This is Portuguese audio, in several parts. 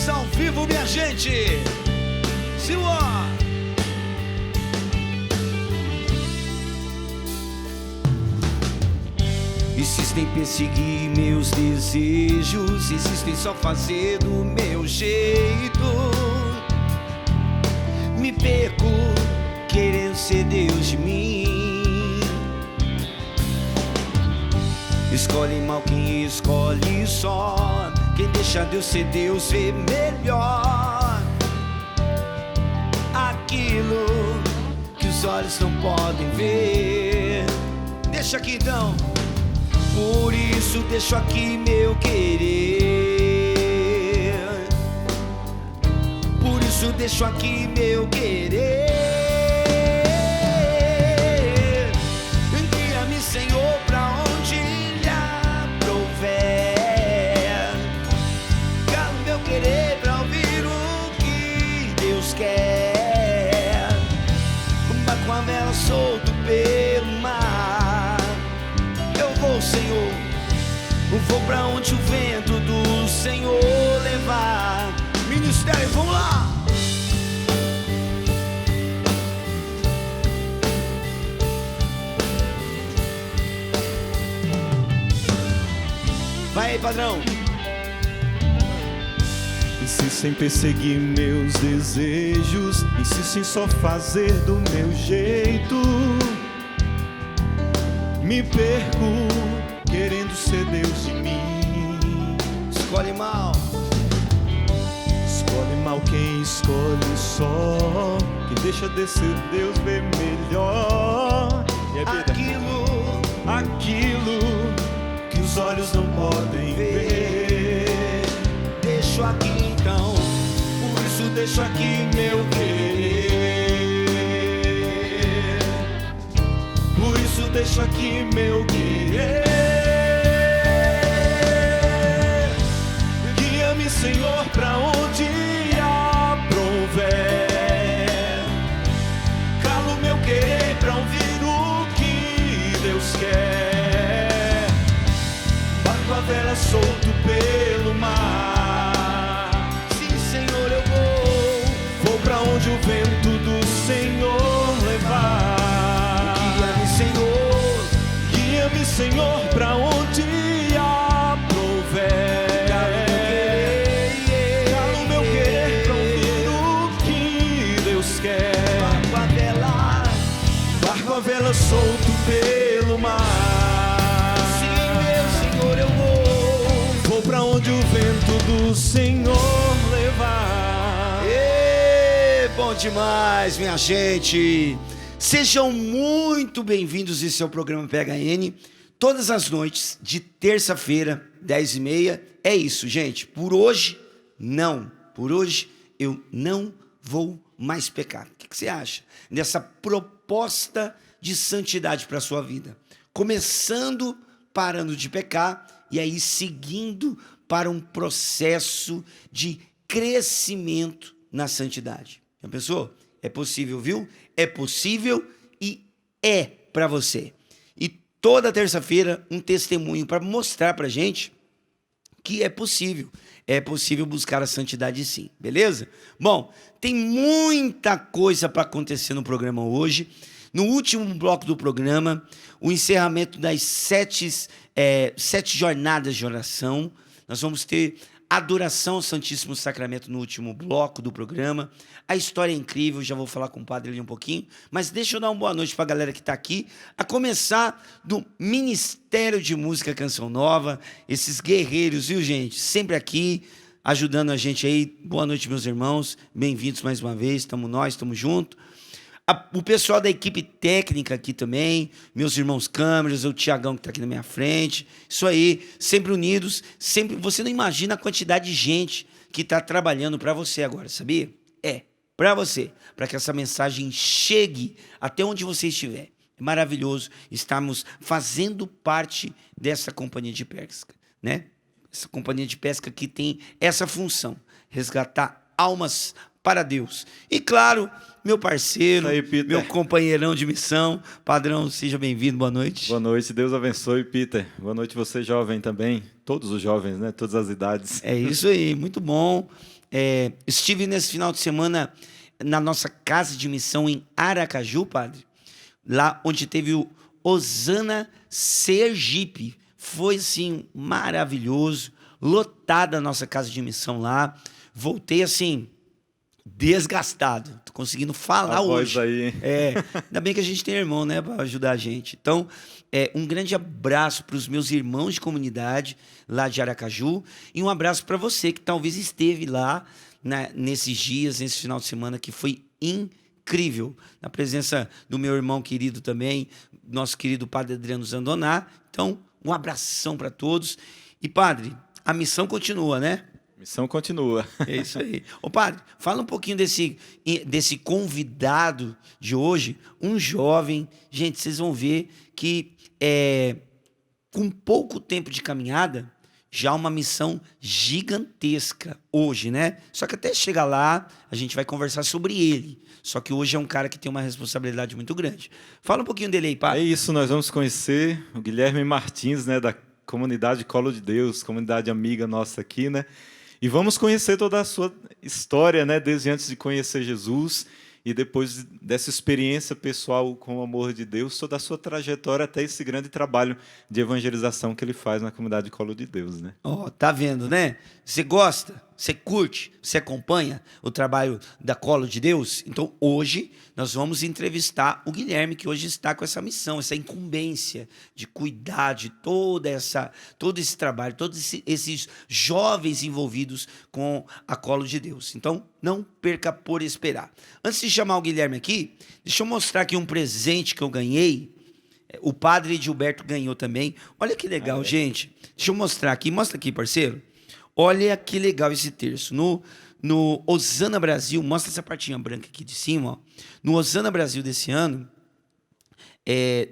Estamos ao vivo, minha gente. Simbora! Insistem em perseguir meus desejos, insistem só fazer do meu jeito. Me perco querendo ser Deus de mim. Escolhe mal quem escolhe só. Quem deixa Deus ser Deus vê melhor aquilo que os olhos não podem ver. Deixa aqui então. Por isso deixo aqui meu querer. Por isso deixo aqui meu querer. Guia-me, Senhor, pra onde lhe aprouver. Calo meu querer pra ouvir o que Deus quer. Com a vela solto pelo mar, eu vou, Senhor, eu vou pra onde o vento do Senhor levar. Ministério, vamos lá! Vai aí, padrão! Insisto em perseguir meus desejos, insisto em só fazer do meu jeito. Me perco querendo ser Deus de mim. Escolhe mal. Escolhe mal quem escolhe só. Quem deixa de ser Deus vê melhor. Aquilo que os olhos não podem ver. Deixo aqui então. Por isso deixo aqui meu querer. Por isso deixo aqui meu querer. Guia-me, Senhor, pra onde aprouver. Calo meu querer pra ouvir o que Deus quer. Barco a vela solto pelo mar. Sim, Senhor, eu vou. Vou pra onde o vento do Senhor levar. Guia-me, Senhor, pra onde aprouver. Calo meu querer pra ouvir o que Deus quer. Barco a vela solto pelo mar. Sim, meu Senhor, eu vou. Vou pra onde o vento do Senhor levar. Bom demais, minha gente. Sejam muito bem-vindos. Esse é o programa PHN. Todas as noites, de terça-feira, 10h30. É isso, gente. Por hoje, não. Por hoje, eu não vou mais pecar. O que você acha dessa proposta de santidade para a sua vida? Começando, parando de pecar, e aí seguindo para um processo de crescimento na santidade. Já pensou? É possível, viu? É possível e é para você. E toda terça-feira um testemunho para mostrar para gente que é possível. É possível buscar a santidade sim, beleza? Bom, tem muita coisa para acontecer no programa hoje. No último bloco do programa, o encerramento das sete jornadas de oração. Nós vamos ter adoração ao Santíssimo Sacramento no último bloco do programa. A história é incrível, já vou falar com o padre ali um pouquinho. Mas deixa eu dar uma boa noite para a galera que está aqui. A começar do Ministério de Música Canção Nova. Esses guerreiros, viu, gente? Sempre aqui, ajudando a gente aí. Boa noite, meus irmãos. Bem-vindos mais uma vez. Estamos juntos. O pessoal da equipe técnica aqui também, meus irmãos câmeras, o Tiagão que está aqui na minha frente, isso aí, sempre unidos, sempre. Você não imagina a quantidade de gente que está trabalhando para você agora, sabia? Para você, para que essa mensagem chegue até onde você estiver. É maravilhoso estarmos fazendo parte dessa companhia de pesca, né? Essa companhia de pesca que tem essa função, resgatar almas para Deus. E claro, meu parceiro, aí, meu companheirão de missão, padrão, seja bem-vindo, boa noite. Boa noite, Deus abençoe, Peter. Boa noite você, jovem também, todos os jovens, né? Todas as idades. É isso aí, muito bom. Estive nesse final de semana na nossa casa de missão em Aracaju, padre, lá onde teve o Osana Sergipe. Foi, assim, maravilhoso, lotada a nossa casa de missão lá. Voltei, assim, desgastado. Tô conseguindo falar A hoje. voz aí, hein? Ainda bem que a gente tem irmão, né, para ajudar a gente. Então, um grande abraço para os meus irmãos de comunidade lá de Aracaju e um abraço para você que talvez esteve lá, né, nesses dias, nesse final de semana, que foi incrível. Na presença do meu irmão querido também, nosso querido padre Adriano Zandoná. Então, um abração para todos. E, padre, a missão continua, né? Missão continua. É isso aí. Ô, padre, fala um pouquinho desse convidado de hoje, um jovem. Gente, vocês vão ver que com pouco tempo de caminhada, já uma missão gigantesca hoje, né? Só que até chegar lá, a gente vai conversar sobre ele. Só que hoje é um cara que tem uma responsabilidade muito grande. Fala um pouquinho dele aí, É padre. isso, nós vamos conhecer o Guilherme Martins, né, da comunidade Colo de Deus, comunidade amiga nossa aqui, né? E vamos conhecer toda a sua história, né, desde antes de conhecer Jesus e depois dessa experiência pessoal com o amor de Deus, toda a sua trajetória até esse grande trabalho de evangelização que ele faz na comunidade Colo de Deus, né? Ó, tá vendo, né? Você gosta, você curte, você acompanha o trabalho da Colo de Deus? Então, hoje, nós vamos entrevistar o Guilherme, que hoje está com essa missão, essa incumbência de cuidar de todo esse trabalho, todos esses jovens envolvidos com a Colo de Deus. Então, não perca por esperar. Antes de chamar o Guilherme aqui, deixa eu mostrar aqui um presente que eu ganhei. O padre Gilberto ganhou também. Olha que legal, gente. Deixa eu mostrar aqui. Mostra aqui, parceiro. Olha que legal esse terço. No Osana Brasil, mostra essa partinha branca aqui de cima. Ó. No Osana Brasil desse ano,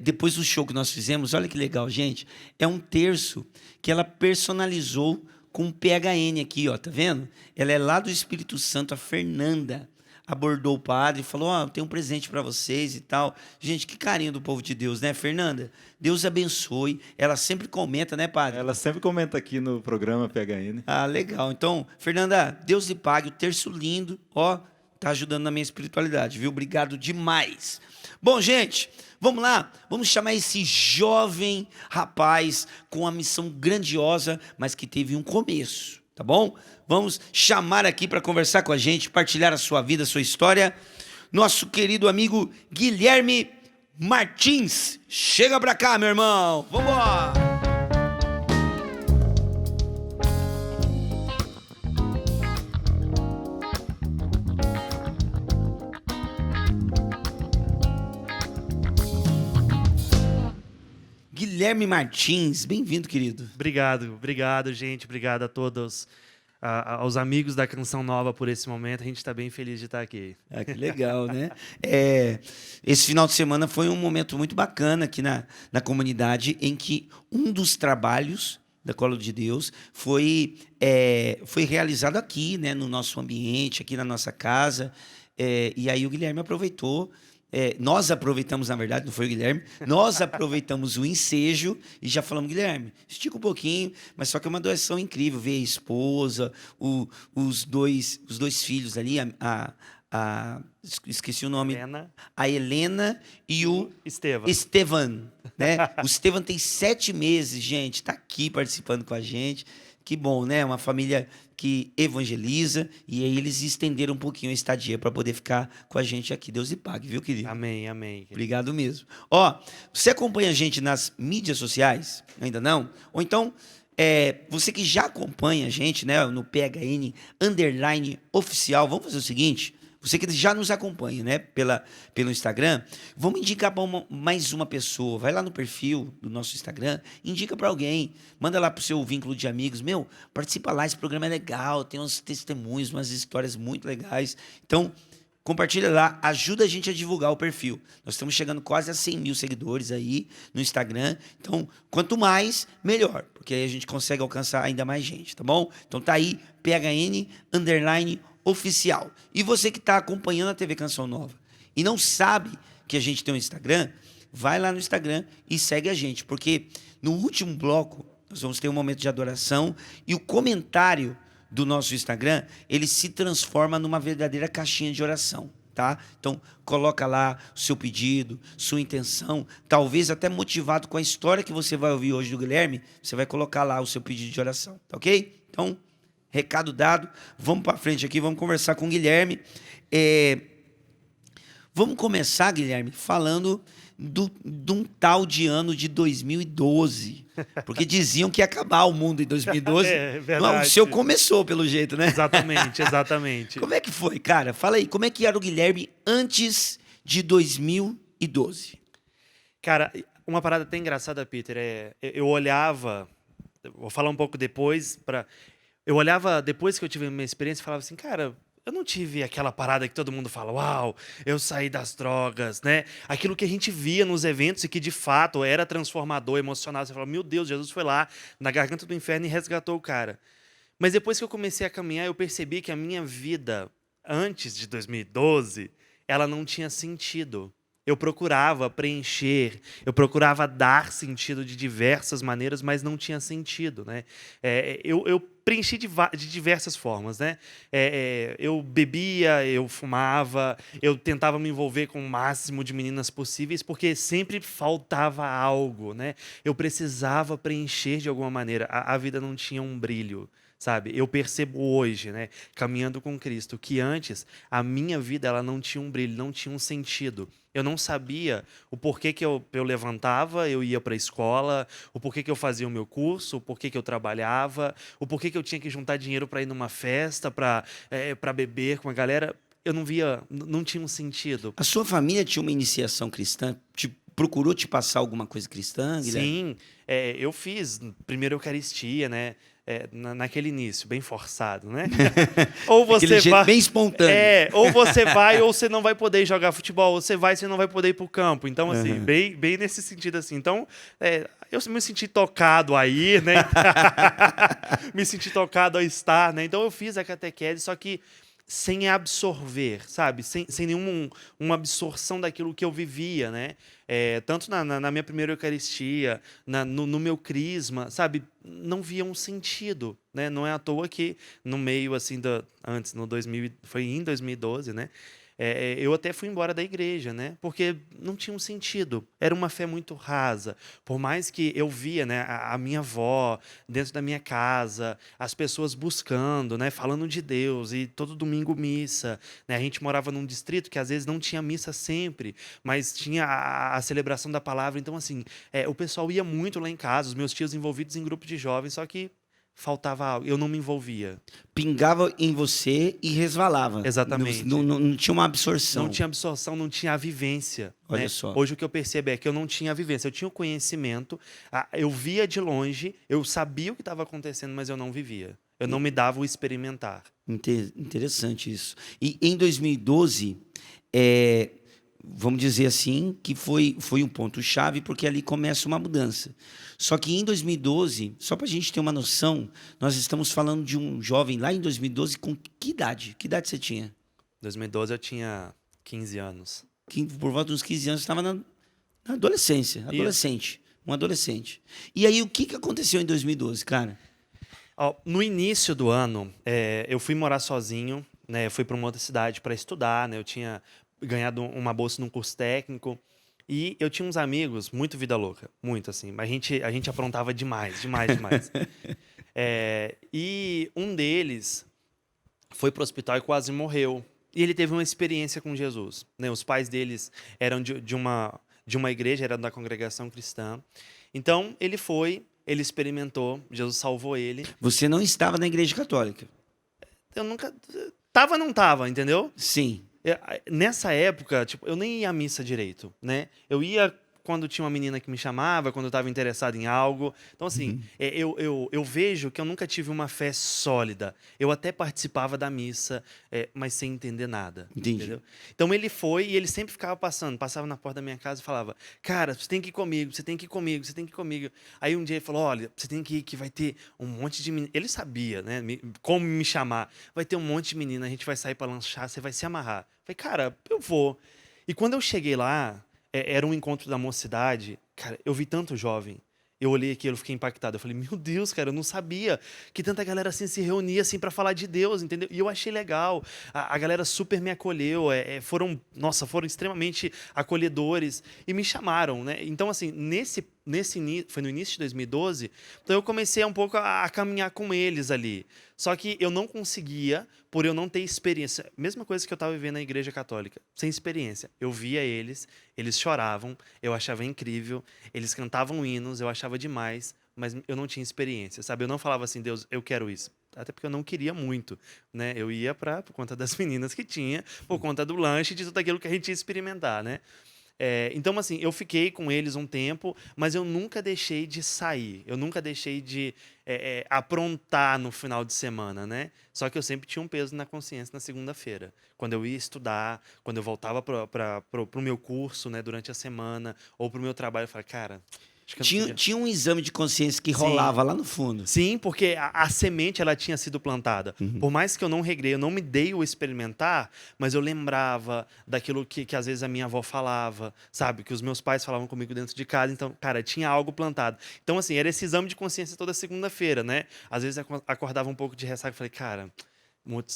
depois do show que nós fizemos, olha que legal, gente. É um terço que ela personalizou com um PHN aqui, ó, tá vendo? Ela é lá do Espírito Santo, a Fernanda abordou o padre e falou, ó, tem um presente para vocês e tal. Gente, que carinho do povo de Deus, né, Fernanda? Deus abençoe. Ela sempre comenta, né, padre? Ela sempre comenta aqui no programa PHN. Ah, legal. Então, Fernanda, Deus lhe pague, o terço lindo, ó, tá ajudando na minha espiritualidade, viu? Obrigado demais. Bom, gente, vamos lá. Vamos chamar esse jovem rapaz com uma missão grandiosa, mas que teve um começo, tá bom? Vamos chamar aqui para conversar com a gente, partilhar a sua vida, a sua história, nosso querido amigo Guilherme Martins. Chega para cá, meu irmão. Vamos embora. Guilherme Martins, bem-vindo, querido. Obrigado, gente. Obrigado a todos, aos amigos da Canção Nova por esse momento. A gente está bem feliz de estar aqui. Ah, que legal, né? Esse final de semana foi um momento muito bacana aqui na comunidade, em que um dos trabalhos da Colo de Deus foi realizado aqui, né, no nosso ambiente, aqui na nossa casa. E aí o Guilherme aproveitou. Nós aproveitamos, na verdade, não foi o Guilherme, nós aproveitamos o ensejo e já falamos, Guilherme, estica um pouquinho, mas só que é uma doação incrível, ver a esposa, os dois filhos ali, esqueci o nome, a Helena e o Estevan, né? O Estevan tem 7 meses, gente, está aqui participando com a gente, que bom, né? Uma família que evangeliza, e aí eles estenderam um pouquinho a estadia para poder ficar com a gente aqui. Deus lhe pague, viu, querido? Amém, amém. Querido. Obrigado mesmo. Ó, você acompanha a gente nas mídias sociais? Ainda não? Ou então, você que já acompanha a gente, né, no PHN _oficial, vamos fazer o seguinte... Você que já nos acompanha, né, pelo Instagram, vamos indicar para mais uma pessoa. Vai lá no perfil do nosso Instagram, indica para alguém, manda lá para o seu vínculo de amigos. Meu, participa lá, esse programa é legal, tem uns testemunhos, umas histórias muito legais. Então, compartilha lá, ajuda a gente a divulgar o perfil. Nós estamos chegando quase a 100 mil seguidores aí no Instagram. Então, quanto mais, melhor, porque aí a gente consegue alcançar ainda mais gente, tá bom? Então tá aí, PHN _oficial. E você que está acompanhando a TV Canção Nova e não sabe que a gente tem um Instagram, vai lá no Instagram e segue a gente, porque no último bloco nós vamos ter um momento de adoração e o comentário do nosso Instagram, ele se transforma numa verdadeira caixinha de oração, tá? Então, coloca lá o seu pedido, sua intenção, talvez até motivado com a história que você vai ouvir hoje do Guilherme, você vai colocar lá o seu pedido de oração, tá ok? Então, recado dado, vamos para frente aqui, vamos conversar com o Guilherme. Vamos começar, Guilherme, falando de um tal de ano de 2012. Porque diziam que ia acabar o mundo em 2012. É verdade. Não, o seu começou, pelo jeito, né? Exatamente, exatamente. Como é que foi, cara? Fala aí, como é que era o Guilherme antes de 2012? Cara, uma parada até engraçada, Peter, eu olhava, vou falar um pouco depois, eu olhava depois que eu tive a minha experiência e falava assim, cara, eu não tive aquela parada que todo mundo fala, uau, eu saí das drogas, né? Aquilo que a gente via nos eventos e que de fato era transformador, emocional. Você fala, meu Deus, Jesus foi lá na garganta do inferno e resgatou o cara. Mas depois que eu comecei a caminhar, eu percebi que a minha vida, antes de 2012, ela não tinha sentido. Eu procurava preencher, eu procurava dar sentido de diversas maneiras, mas não tinha sentido, né? Eu preenchi de diversas formas, né? Eu bebia, eu fumava, eu tentava me envolver com o máximo de meninas possíveis, porque sempre faltava algo, né? Eu precisava preencher de alguma maneira. A vida não tinha um brilho. Sabe, eu percebo hoje, né, caminhando com Cristo, que antes a minha vida ela não tinha um brilho, não tinha um sentido. Eu não sabia o porquê que eu levantava, eu ia para a escola, o porquê que eu fazia o meu curso, o porquê que eu trabalhava, o porquê que eu tinha que juntar dinheiro para ir numa festa, para beber com a galera. Eu não via, não tinha um sentido. A sua família tinha uma iniciação cristã? Procurou te passar alguma coisa cristã, Guilherme? Sim, eu fiz primeiro Eucaristia, né? Naquele início, bem forçado, né? Ou você Aquele jeito vai, bem espontâneo. ou você vai, ou você não vai poder jogar futebol. Ou você vai, você não vai poder ir pro campo. Então, assim, bem nesse sentido, assim. Então, eu me senti tocado aí, né? Me senti tocado a estar, né? Então, eu fiz a catequese, só que sem absorver, sabe? Sem uma absorção daquilo que eu vivia, né? Tanto na minha primeira Eucaristia, no meu crisma, sabe? Não via um sentido, né? Não é à toa que no meio, assim, antes, foi em 2012, né? Eu até fui embora da igreja, né? Porque não tinha um sentido. Era uma fé muito rasa. Por mais que eu via, né, a minha avó dentro da minha casa, as pessoas buscando, né, falando de Deus, e todo domingo missa. Né? A gente morava num distrito que às vezes não tinha missa sempre, mas tinha a celebração da palavra. Então, assim, o pessoal ia muito lá em casa, os meus tios envolvidos em grupo de jovens, só que faltava algo, eu não me envolvia. Pingava em você e resvalava. Exatamente. Não tinha uma absorção. Não tinha absorção, não tinha a vivência. Olha né? só. Hoje o que eu percebo é que eu não tinha a vivência. Eu tinha o conhecimento, eu via de longe, eu sabia o que estava acontecendo, mas eu não vivia. Eu não me dava o experimentar. Interessante isso. E em 2012, vamos dizer assim, que foi um ponto-chave, porque ali começa uma mudança. Só que em 2012, só para a gente ter uma noção, nós estamos falando de um jovem lá em 2012 com que idade? Que idade você tinha? Em 2012 eu tinha 15 anos. Por volta dos 15 anos, você estava na adolescência, um adolescente. E aí, o que aconteceu em 2012, cara? No início do ano, eu fui morar sozinho, né? Eu fui para uma outra cidade para estudar, né? Eu tinha ganhado uma bolsa num curso técnico. E eu tinha uns amigos, muito vida louca, muito assim. Mas a gente aprontava demais. E um deles foi pro hospital e quase morreu. E ele teve uma experiência com Jesus. Né? Os pais deles eram de uma igreja, eram da congregação cristã. Então, ele experimentou, Jesus salvou ele. Você não estava na igreja católica? Eu nunca... Tava, não tava, entendeu? Sim. Nessa época, tipo, eu nem ia à missa direito, né? Eu ia quando tinha uma menina que me chamava, quando eu estava interessado em algo. Então, assim, eu vejo que eu nunca tive uma fé sólida. Eu até participava da missa, mas sem entender nada. Entendi. Entendeu? Então, ele foi e ele sempre ficava passava na porta da minha casa e falava, cara, você tem que ir comigo, você tem que ir comigo, você tem que ir comigo. Aí um dia ele falou, olha, você tem que ir, que vai ter um monte de menina. Ele sabia, né, como me chamar. Vai ter um monte de menina, a gente vai sair para lanchar, você vai se amarrar. Eu falei, cara, eu vou. E quando eu cheguei lá, era um encontro da mocidade. Cara, eu vi tanto jovem. Eu olhei aquilo, fiquei impactado. Eu falei, meu Deus, cara, eu não sabia que tanta galera assim se reunia assim para falar de Deus, entendeu? E eu achei legal. A galera super me acolheu, foram extremamente acolhedores e me chamaram, né? Então, assim, foi no início de 2012, então eu comecei um pouco a caminhar com eles ali. Só que eu não conseguia, por eu não ter experiência. Mesma coisa que eu estava vivendo na igreja católica, sem experiência. Eu via eles choravam, eu achava incrível, eles cantavam hinos, eu achava demais, mas eu não tinha experiência, sabe? Eu não falava assim, Deus, eu quero isso. Até porque eu não queria muito, né? Eu ia por conta das meninas que tinha, por conta do lanche, de tudo aquilo que a gente ia experimentar, né? Então, assim, eu fiquei com eles um tempo, mas eu nunca deixei de sair. Eu nunca deixei de aprontar no final de semana, né? Só que eu sempre tinha um peso na consciência na segunda-feira. Quando eu ia estudar, quando eu voltava para o meu curso, né, durante a semana, ou para o meu trabalho, eu falei, cara... acho que eu não Tinha um exame de consciência que Sim. rolava lá no fundo. Sim, porque a semente ela tinha sido plantada. Por mais que eu não regrei, eu não me dei o experimentar, mas eu lembrava daquilo que às vezes a minha avó falava, sabe? Que os meus pais falavam comigo dentro de casa. Então, cara, tinha algo plantado. Então, assim, era esse exame de consciência toda segunda-feira, né? Às vezes eu acordava um pouco de ressaca e falei, cara...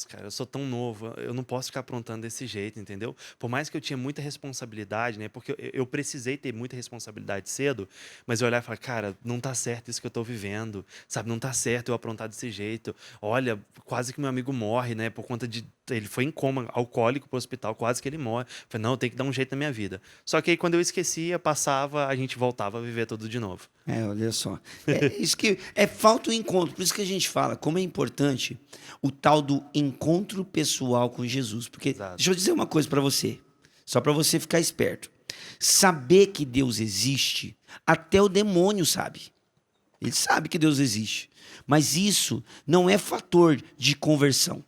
cara, eu sou tão novo, eu não posso ficar aprontando desse jeito, entendeu? Por mais que eu tinha muita responsabilidade, né? Porque eu precisei ter muita responsabilidade cedo, mas eu olhava e falava, cara, não tá certo isso que eu tô vivendo, sabe? Não tá certo eu aprontar desse jeito. Olha, quase que meu amigo morre, né? Por conta de... Ele foi em coma, alcoólico pro hospital, quase que ele morre. Eu falei, não, eu tenho que dar um jeito na minha vida. Só que aí, quando eu esquecia, passava, a gente voltava a viver tudo de novo. Olha só. Isso que falta o encontro. Por isso que a gente fala como é importante o tal do encontro pessoal com Jesus. Porque, Exato. deixa eu dizer uma coisa para você, só para você ficar esperto. Saber que Deus existe, até o demônio sabe. Ele sabe que Deus existe. Mas isso não é fator de conversão.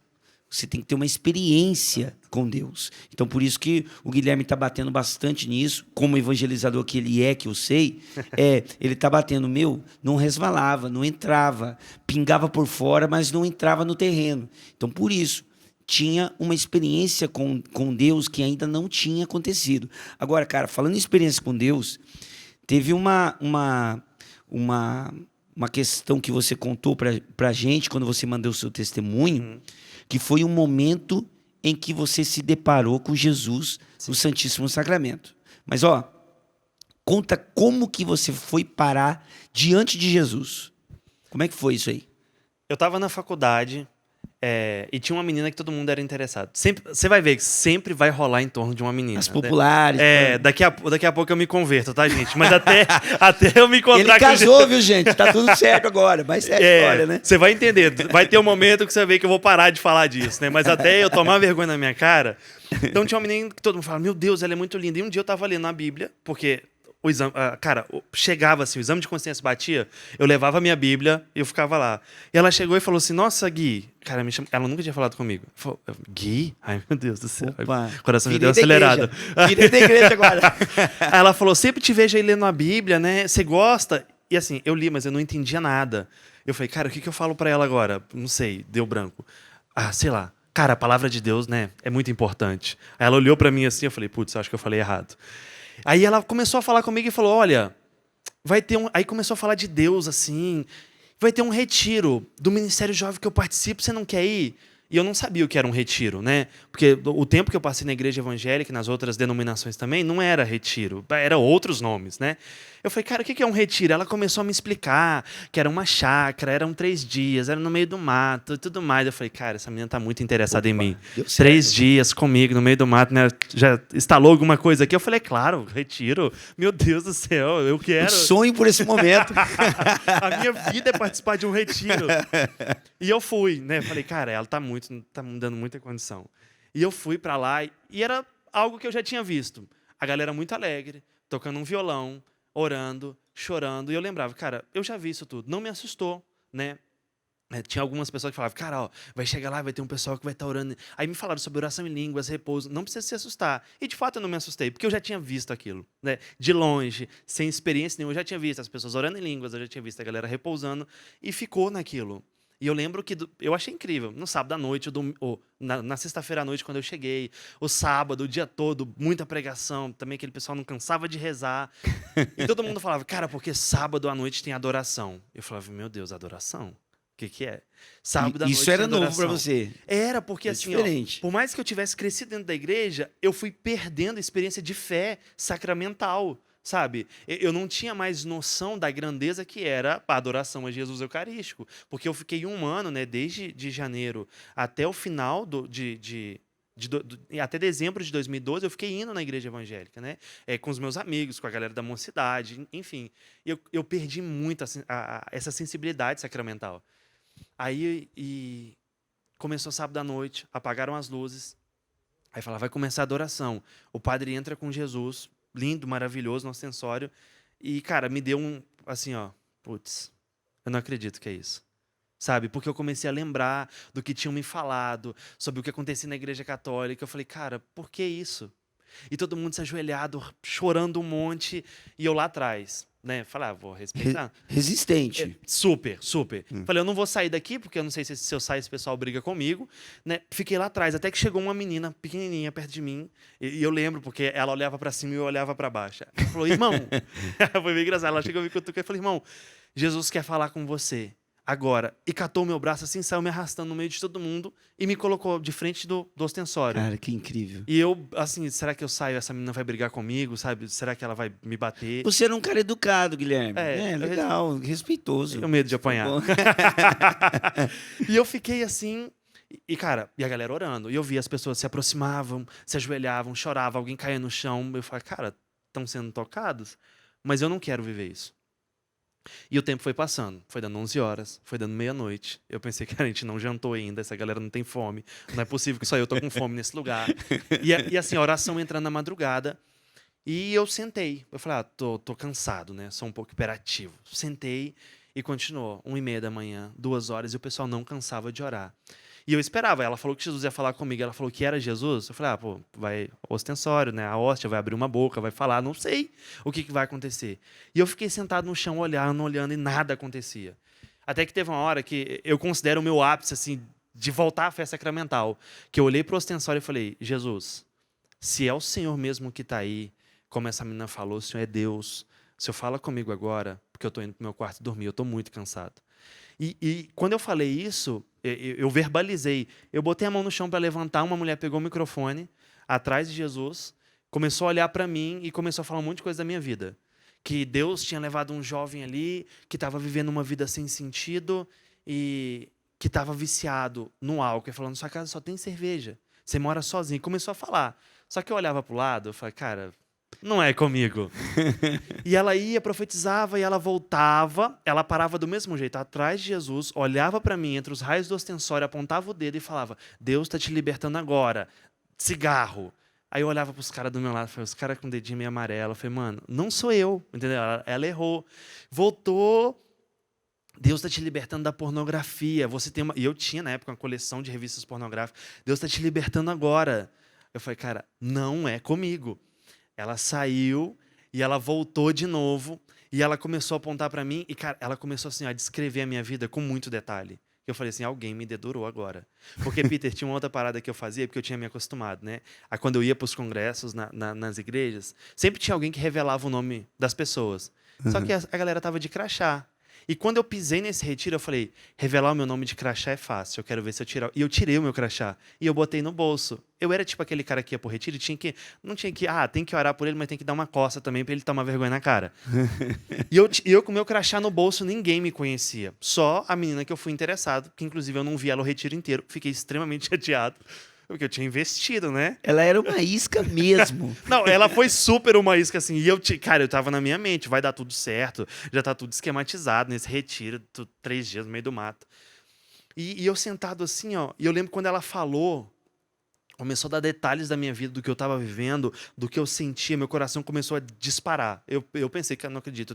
Você tem que ter uma experiência com Deus. Então, por isso que o Guilherme está batendo bastante nisso, como evangelizador que ele que eu sei, ele está batendo, não resvalava, não entrava, pingava por fora, mas não entrava no terreno. Então, por isso, tinha uma experiência com Deus que ainda não tinha acontecido. Agora, cara, falando em experiência com Deus, teve uma questão que você contou pra gente quando você mandou o seu testemunho, que foi um momento em que você se deparou com Jesus no Santíssimo Sacramento. Mas, conta como que você foi parar diante de Jesus. Como é que foi isso aí? Eu estava na faculdade e tinha uma menina que todo mundo era interessado. Você vai ver que sempre vai rolar em torno de uma menina. As populares. Daqui a pouco eu me converto, tá, gente? Mas até eu me encontrar Ele casou, viu, gente? Tá tudo certo agora. Mas é a história, né? Você vai entender. Vai ter um momento que você vai ver que eu vou parar de falar disso, né? Mas até eu tomar vergonha na minha cara. Então tinha uma menina que todo mundo fala, meu Deus, ela é muito linda. E um dia eu tava lendo a Bíblia, porque... o exame, chegava assim, o exame de consciência batia, eu levava a minha Bíblia e eu ficava lá. E ela chegou e falou assim, nossa, Gui, cara, ela nunca tinha falado comigo. Falou, Gui? Ai, meu Deus do céu. Opa, coração já deu acelerado. Virei da igreja agora. Aí ela falou, sempre te vejo aí lendo a Bíblia, né? Você gosta? E assim, eu li, mas eu não entendia nada. Eu falei, cara, o que eu falo pra ela agora? Não sei, deu branco. Sei lá. Cara, a palavra de Deus, né, é muito importante. Aí ela olhou pra mim assim, eu falei, putz, acho que eu falei errado. Aí ela começou a falar comigo e falou, olha, vai ter um... Aí começou a falar de Deus, assim, vai ter um retiro do Ministério Jovem que eu participo, você não quer ir? E eu não sabia o que era um retiro, né? Porque o tempo que eu passei na igreja evangélica e nas outras denominações também, não era retiro, era outros nomes, né? Eu falei, cara, o que é um retiro? Ela começou a me explicar que era uma chácara, eram 3 dias, era no meio do mato e tudo mais. Eu falei, cara, essa menina tá muito interessada em mim. 3 dias comigo no meio do mato, né? Já instalou alguma coisa aqui? Eu falei, claro, retiro. Meu Deus do céu, eu quero. Eu sonho por esse momento. A minha vida é participar de um retiro. E eu fui, né? Falei, cara, ela tá me dando muita condição. E eu fui pra lá e era algo que eu já tinha visto. A galera muito alegre, tocando um violão, orando, chorando. E eu lembrava, cara, eu já vi isso tudo. Não me assustou, né? Tinha algumas pessoas que falavam, cara, vai chegar lá, vai ter um pessoal que vai estar orando. Aí me falaram sobre oração em línguas, repouso. Não precisa se assustar. E, de fato, eu não me assustei, porque eu já tinha visto aquilo, né? De longe, sem experiência nenhuma, eu já tinha visto as pessoas orando em línguas, eu já tinha visto a galera repousando, e ficou naquilo. E eu lembro que eu achei incrível. No sábado à noite, ou na sexta-feira à noite, quando eu cheguei, o sábado, o dia todo, muita pregação, também aquele pessoal não cansava de rezar. E todo mundo falava, cara, porque sábado à noite tem adoração. Eu falava, meu Deus, adoração? O que é? Sábado à noite Isso era tem novo para adoração. você. Era, porque assim, ó, diferente. por mais que eu tivesse crescido dentro da igreja, eu fui perdendo a experiência de fé sacramental, sabe? Eu não tinha mais noção da grandeza que era a adoração a Jesus Eucarístico, porque eu fiquei um ano, né, desde de janeiro até o final até dezembro de 2012, eu fiquei indo na igreja evangélica, né? Com os meus amigos, com a galera da mocidade, enfim. Eu perdi muito essa sensibilidade sacramental. Aí começou sábado à noite, apagaram as luzes. Aí falava, vai começar a adoração. O padre entra com Jesus, lindo, maravilhoso, no ostensório. E, cara, me deu assim, ó, putz, eu não acredito que é isso. Sabe? Porque eu comecei a lembrar do que tinham me falado, sobre o que acontecia na igreja católica. Eu falei, cara, por que isso? E todo mundo se ajoelhado, chorando um monte, e eu lá atrás, né? Falei, vou respeitar. Resistente. Super, super. Falei, eu não vou sair daqui, porque eu não sei se eu sair esse pessoal briga comigo, né? Fiquei lá atrás, até que chegou uma menina pequenininha perto de mim, e eu lembro, porque ela olhava para cima e eu olhava para baixo. Ela falou, irmão, foi bem engraçado, ela chegou e me cutucou e falou, irmão, Jesus quer falar com você. Agora, e catou o meu braço assim, saiu me arrastando no meio de todo mundo e me colocou de frente do ostensório. Cara, que incrível. E eu, assim, será que eu saio, essa menina vai brigar comigo, sabe? Será que ela vai me bater? Você era um cara educado, Guilherme. Legal, respeitoso. Tenho medo de apanhar. E eu fiquei assim, cara, e a galera orando. E eu vi as pessoas se aproximavam, se ajoelhavam, choravam, alguém caía no chão. Eu falei, cara, estão sendo tocados? Mas eu não quero viver isso. E o tempo foi passando, foi dando 11 horas, foi dando meia-noite. Eu pensei que a gente não jantou ainda, essa galera não tem fome. Não é possível que só eu tô com fome nesse lugar. E assim, a oração entrando na madrugada. E eu sentei. Eu falei, tô cansado, né? Sou um pouco hiperativo. Sentei e continuou. 1h30 da manhã, 2 horas, e o pessoal não cansava de orar. E eu esperava, ela falou que Jesus ia falar comigo, ela falou que era Jesus. Eu falei, vai ostensório, né? A hóstia vai abrir uma boca, vai falar, não sei o que vai acontecer. E eu fiquei sentado no chão, olhando, e nada acontecia. Até que teve uma hora que eu considero o meu ápice, assim, de voltar à fé sacramental, que eu olhei para o ostensório e falei, Jesus, se é o Senhor mesmo que está aí, como essa menina falou, o Senhor é Deus, o Senhor fala comigo agora, porque eu estou indo para o meu quarto dormir, eu estou muito cansado. E quando eu falei isso, eu verbalizei. Eu botei a mão no chão para levantar, uma mulher pegou o microfone atrás de Jesus, começou a olhar para mim e começou a falar um monte de coisa da minha vida. Que Deus tinha levado um jovem ali, que estava vivendo uma vida sem sentido e que estava viciado no álcool. E falando, sua casa só tem cerveja, você mora sozinho. E começou a falar. Só que eu olhava para o lado, eu falei, cara, não é comigo. E ela ia, profetizava, e ela voltava, ela parava do mesmo jeito, atrás de Jesus, olhava para mim, entre os raios do ostensório, apontava o dedo e falava, Deus está te libertando agora, cigarro. Aí eu olhava para os caras do meu lado, falei, os caras com o dedinho meio amarelo, eu falei, mano, não sou eu, entendeu? Ela errou. Voltou, Deus está te libertando da pornografia. Você tem E eu tinha, na época, uma coleção de revistas pornográficas. Deus está te libertando agora. Eu falei, cara, não é comigo. Ela saiu e ela voltou de novo e ela começou a apontar para mim e, cara, ela começou assim, a descrever a minha vida com muito detalhe. Eu falei assim, alguém me dedurou agora. Porque, Peter, tinha uma outra parada que eu fazia, porque eu tinha me acostumado, né? A quando eu ia para os congressos nas igrejas, sempre tinha alguém que revelava o nome das pessoas. Só que a galera tava de crachá. E quando eu pisei nesse retiro, eu falei, revelar o meu nome de crachá é fácil, eu quero ver se eu tirar. E eu tirei o meu crachá e eu botei no bolso. Eu era tipo aquele cara que ia pro retiro e não tinha que, tem que orar por ele, mas tem que dar uma coça também para ele tomar vergonha na cara. E eu com o meu crachá no bolso, ninguém me conhecia. Só a menina que eu fui interessado, que inclusive eu não vi ela o retiro inteiro. Fiquei extremamente chateado. Porque eu tinha investido, né? Ela era uma isca mesmo. Não, ela foi super uma isca, assim. E cara, eu tava na minha mente, vai dar tudo certo, já tá tudo esquematizado nesse retiro, 3 dias no meio do mato. E eu sentado assim, ó, e eu lembro quando ela falou, começou a dar detalhes da minha vida, do que eu estava vivendo, do que eu sentia, meu coração começou a disparar. Eu pensei que eu não acredito,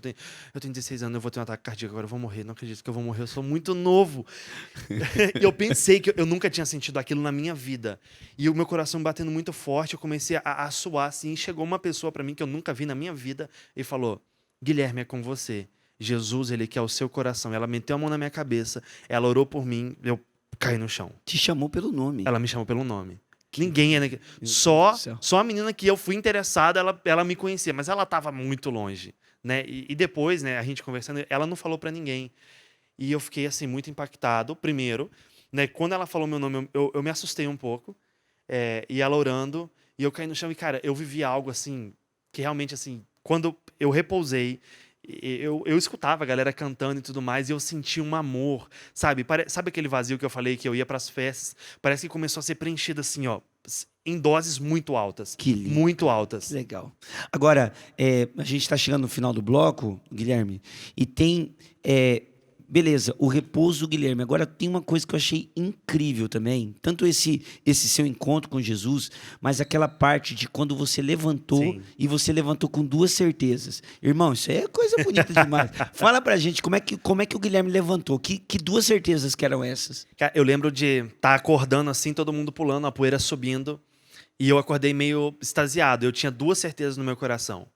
eu tenho 16 anos, eu vou ter um ataque cardíaco agora, eu vou morrer, não acredito que eu vou morrer, eu sou muito novo. E eu pensei que eu nunca tinha sentido aquilo na minha vida. E o meu coração batendo muito forte, eu comecei a suar assim, e chegou uma pessoa para mim que eu nunca vi na minha vida e falou, Guilherme, é com você. Jesus, ele quer o seu coração. Ela meteu a mão na minha cabeça, ela orou por mim, eu caí no chão. Te chamou pelo nome. Ela me chamou pelo nome. Ninguém é... Só a menina que eu fui interessado, ela me conhecia, mas ela estava muito longe, né? E depois, né, a gente conversando, ela não falou para ninguém. E eu fiquei, assim, muito impactado. Primeiro, né, quando ela falou meu nome, eu me assustei um pouco. E ela orando, e eu caí no chão. E, cara, eu vivi algo, assim, que realmente, assim, quando eu repousei, eu escutava a galera cantando e tudo mais, e eu senti um amor, sabe? Sabe aquele vazio que eu falei que eu ia para as festas? Parece que começou a ser preenchido assim, ó, em doses muito altas. Que lindo. Muito altas. Legal. Agora, a gente está chegando no final do bloco, Guilherme, e tem... beleza, o repouso do Guilherme. Agora, tem uma coisa que eu achei incrível também. Tanto esse seu encontro com Jesus, mas aquela parte de quando você levantou. Sim. E você levantou com duas certezas. Irmão, isso aí é coisa bonita demais. Fala pra gente, como é que o Guilherme levantou? Que duas certezas que eram essas? Eu lembro de estar acordando assim, todo mundo pulando, a poeira subindo. E eu acordei meio extasiado. Eu tinha duas certezas no meu coração.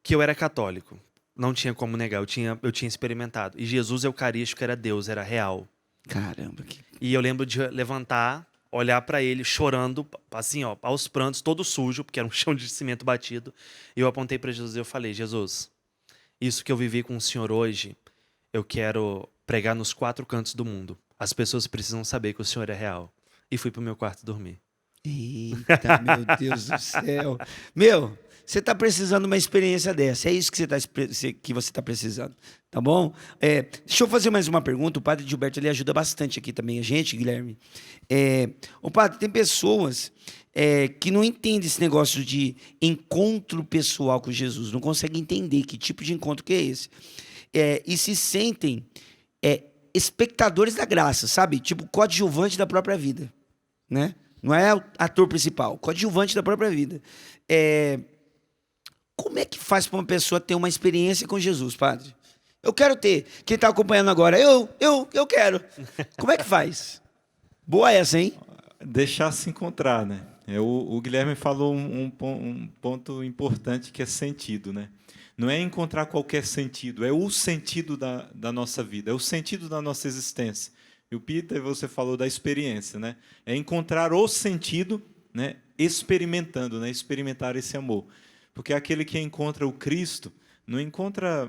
Que eu era católico. Não tinha como negar, eu tinha experimentado. E Jesus eucarístico era Deus, era real. Caramba. E eu lembro de levantar, olhar para ele, chorando, assim, ó, aos prantos, todo sujo, porque era um chão de cimento batido. E eu apontei para Jesus e eu falei, Jesus, isso que eu vivi com o Senhor hoje, eu quero pregar nos 4 cantos do mundo. As pessoas precisam saber que o Senhor é real. E fui pro meu quarto dormir. Eita, meu Deus do céu. Meu... Você está precisando de uma experiência dessa. É isso que você tá precisando. Tá bom? Deixa eu fazer mais uma pergunta. O padre Gilberto ele ajuda bastante aqui também a gente, Guilherme. O padre, tem pessoas que não entendem esse negócio de encontro pessoal com Jesus. Não conseguem entender que tipo de encontro que é esse. E se sentem espectadores da graça, sabe? Tipo coadjuvante da própria vida. Né? Não é o ator principal. Coadjuvante da própria vida. Como é que faz para uma pessoa ter uma experiência com Jesus, padre? Eu quero ter. Quem está acompanhando agora? Eu quero. Como é que faz? Boa essa, hein? Deixar se encontrar, né? O Guilherme falou um ponto importante que é sentido, né? Não é encontrar qualquer sentido, é o sentido da nossa vida, é o sentido da nossa existência. E o Peter, você falou da experiência, né? É encontrar o sentido, né? Experimentando, né? Experimentar esse amor. Porque aquele que encontra o Cristo não encontra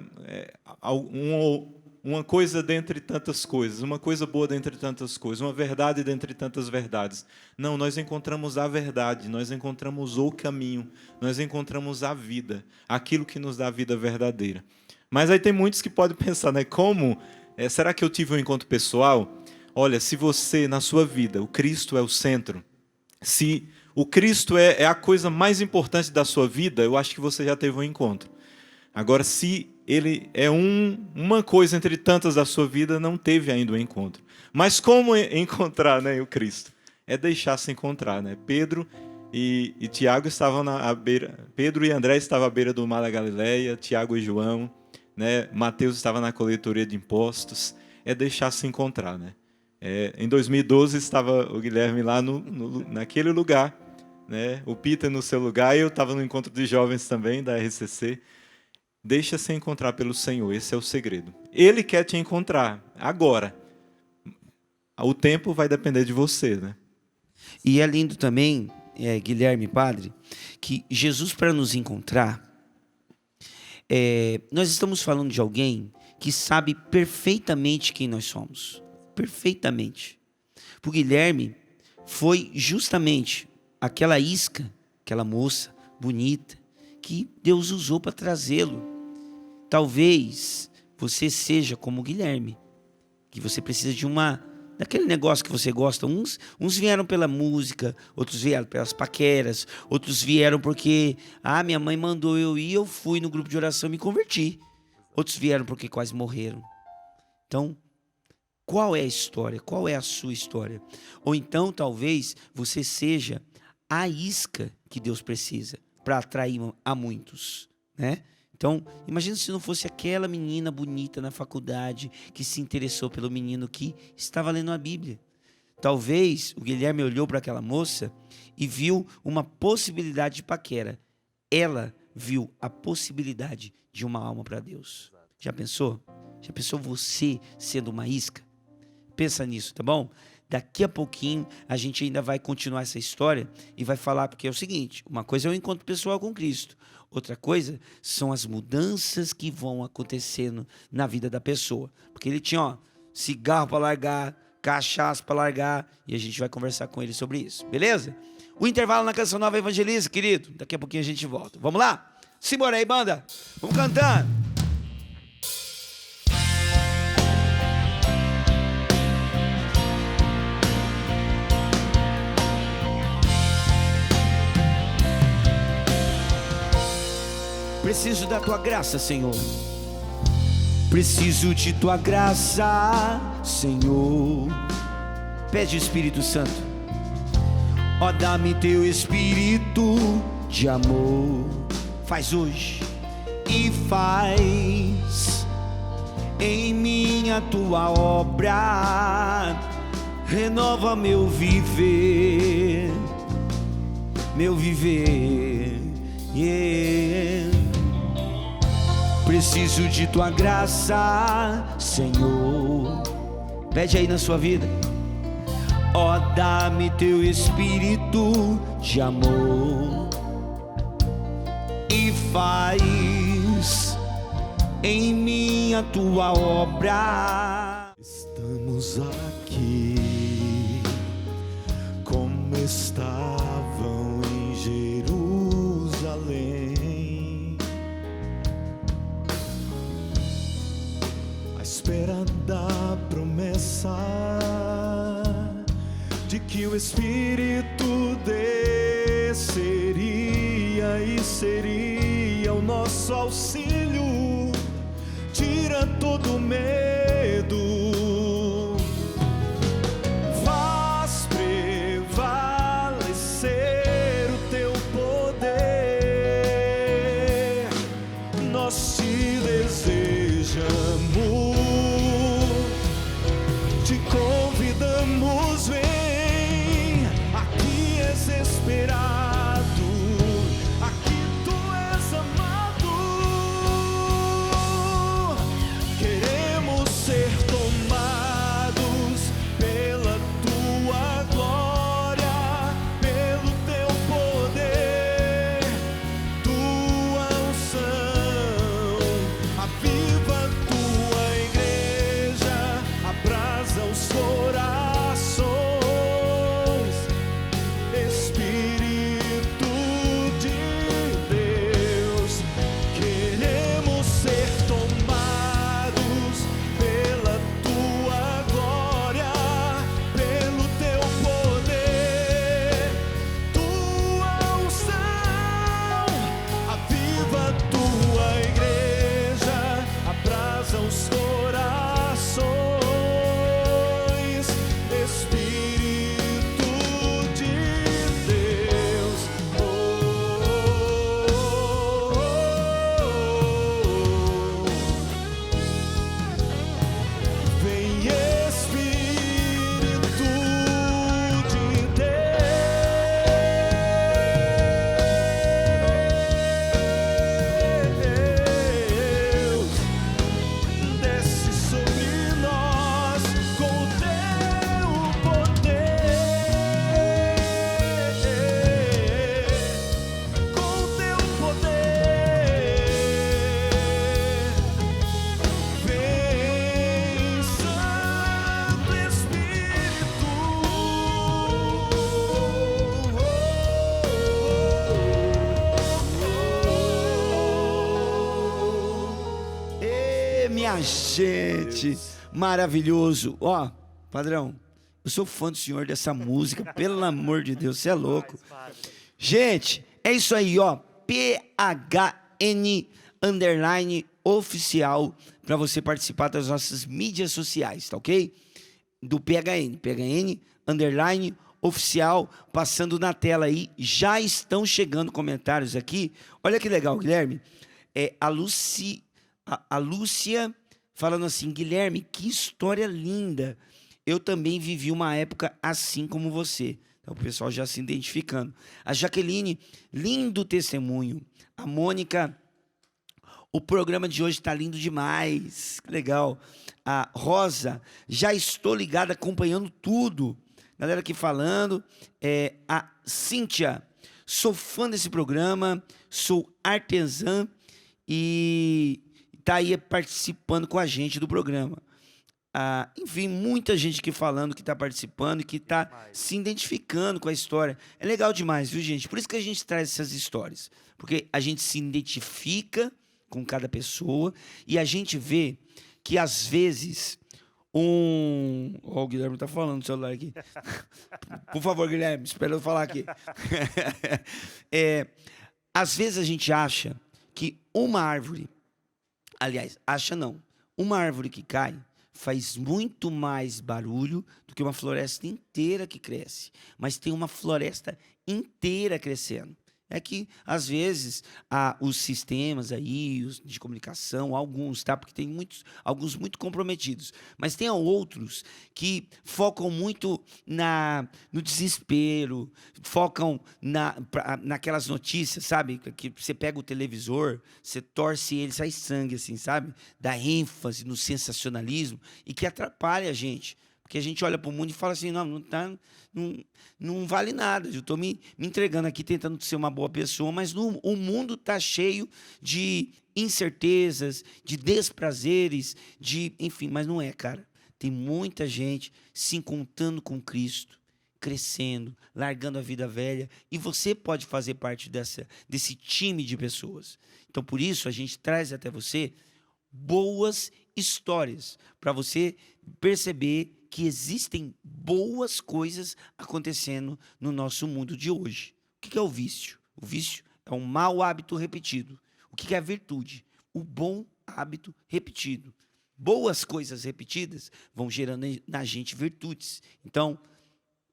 uma coisa dentre tantas coisas, uma coisa boa dentre tantas coisas, uma verdade dentre tantas verdades. Não, nós encontramos a verdade, nós encontramos o caminho, nós encontramos a vida, aquilo que nos dá a vida verdadeira. Mas aí tem muitos que podem pensar, né? Como? Será que eu tive um encontro pessoal? Olha, se você, na sua vida, o Cristo é o centro, se o Cristo é a coisa mais importante da sua vida, eu acho que você já teve um encontro. Agora, se ele é uma coisa entre tantas da sua vida, não teve ainda um encontro. Mas como encontrar, né, o Cristo? É deixar se encontrar, né? Pedro e Tiago estavam à beira. Pedro e André estavam à beira do mar da Galileia, Tiago e João, né? Mateus estava na coletoria de impostos. É deixar se encontrar, né? Em 2012 estava o Guilherme lá naquele lugar, né? O Peter no seu lugar, e eu estava no encontro de jovens também da RCC. Deixa-se encontrar pelo Senhor, esse é o segredo. Ele quer te encontrar agora. O tempo vai depender de você, né? E é lindo também, Guilherme, padre, que Jesus, para nos encontrar, nós estamos falando de alguém que sabe perfeitamente quem nós somos. Perfeitamente. Para o Guilherme, foi justamente aquela isca, aquela moça bonita, que Deus usou para trazê-lo. Talvez você seja como o Guilherme, que você precisa de daquele negócio que você gosta. Uns vieram pela música, outros vieram pelas paqueras, outros vieram porque minha mãe mandou eu ir, eu fui no grupo de oração e me converti. Outros vieram porque quase morreram. Então, qual é a história? Qual é a sua história? Ou então, talvez, você seja a isca que Deus precisa para atrair a muitos, né? Então, imagina se não fosse aquela menina bonita na faculdade que se interessou pelo menino que estava lendo a Bíblia. Talvez o Guilherme olhou para aquela moça e viu uma possibilidade de paquera. Ela viu a possibilidade de uma alma para Deus. Já pensou? Já pensou você sendo uma isca? Pensa nisso, tá bom? Daqui a pouquinho a gente ainda vai continuar essa história e vai falar, porque é o seguinte, uma coisa é o encontro pessoal com Cristo, outra coisa são as mudanças que vão acontecendo na vida da pessoa. Porque ele tinha, ó, cigarro para largar, cachaça para largar, e a gente vai conversar com ele sobre isso, beleza? O intervalo na Canção Nova Evangelista, querido, daqui a pouquinho a gente volta. Vamos lá? Simbora aí, banda! Vamos cantando! Preciso da tua graça, Senhor. Preciso de tua graça, Senhor. Pede o Espírito Santo. Ó, dá-me teu Espírito de amor. Faz hoje e faz em mim a tua obra. Renova meu viver, meu viver. Yeah. Preciso de tua graça, Senhor. Pede aí na sua vida. Ó, dá-me teu Espírito de amor e faz em mim a tua obra. Estamos aqui como estavam em Jerusalém, à espera da promessa de que o Espírito desceria e seria o nosso auxílio. Tira todo medo, faz prevalecer o teu poder. Nós te desejamos, te convidamos, vem, aqui és esperado, aqui tu és amado. Queremos ser tomados pela tua glória, pelo teu poder, tua unção. Aviva tua igreja, abrasa os corações. Espírito de Deus, queremos ser tomados pela tua glória, pelo teu poder, tua unção. Aviva tua igreja, abrasa os corações. Espírito de Deus, oh, vem Espírito de Deus, desce sobre nós com o teu poder, com o teu poder. Vem, Santo Espírito. Minha gente, maravilhoso. Ó, padrão, eu sou fã do senhor dessa música, pelo amor de Deus, você é louco. Gente, é isso aí, ó, PHN_oficial, para você participar das nossas mídias sociais, tá ok? Do PHN_oficial, passando na tela aí, já estão chegando comentários aqui. Olha que legal, Guilherme. A Lúcia falando assim: Guilherme, que história linda. Eu também vivi uma época assim como você. Então, o pessoal já se identificando. A Jaqueline, lindo testemunho. A Mônica, O programa de hoje está lindo demais. Que legal. A Rosa, já estou ligada acompanhando tudo. Galera aqui falando. A Cíntia, sou fã desse programa, sou artesã e está aí participando com a gente do programa. Enfim, muita gente aqui falando que está participando e que está se identificando com a história. É legal demais, viu, gente? Por isso que a gente traz essas histórias. Porque a gente se identifica com cada pessoa e a gente vê que, às vezes, o Guilherme está falando no celular aqui. Por favor, Guilherme, espera eu falar aqui. Às vezes a gente acha que uma árvore... Aliás, acha não. Uma árvore que cai faz muito mais barulho do que uma floresta inteira que cresce. Mas tem uma floresta inteira crescendo. É que, às vezes, os sistemas aí, de comunicação, alguns, tá? Porque tem alguns muito comprometidos. Mas tem outros que focam muito no desespero, focam naquelas notícias, sabe? Que você pega o televisor, você torce ele, sai sangue, assim, sabe? Dá ênfase no sensacionalismo e que atrapalha a gente. Porque a gente olha para o mundo e fala assim, não vale nada. Eu estou me entregando aqui, tentando ser uma boa pessoa, mas o mundo está cheio de incertezas, de desprazeres, enfim, mas não é, cara. Tem muita gente se encontrando com Cristo, crescendo, largando a vida velha, e você pode fazer parte desse time de pessoas. Então, por isso, a gente traz até você boas histórias, para você perceber que existem boas coisas acontecendo no nosso mundo de hoje. O que é o vício? O vício é um mau hábito repetido. O que é a virtude? O bom hábito repetido. Boas coisas repetidas vão gerando na gente virtudes. Então,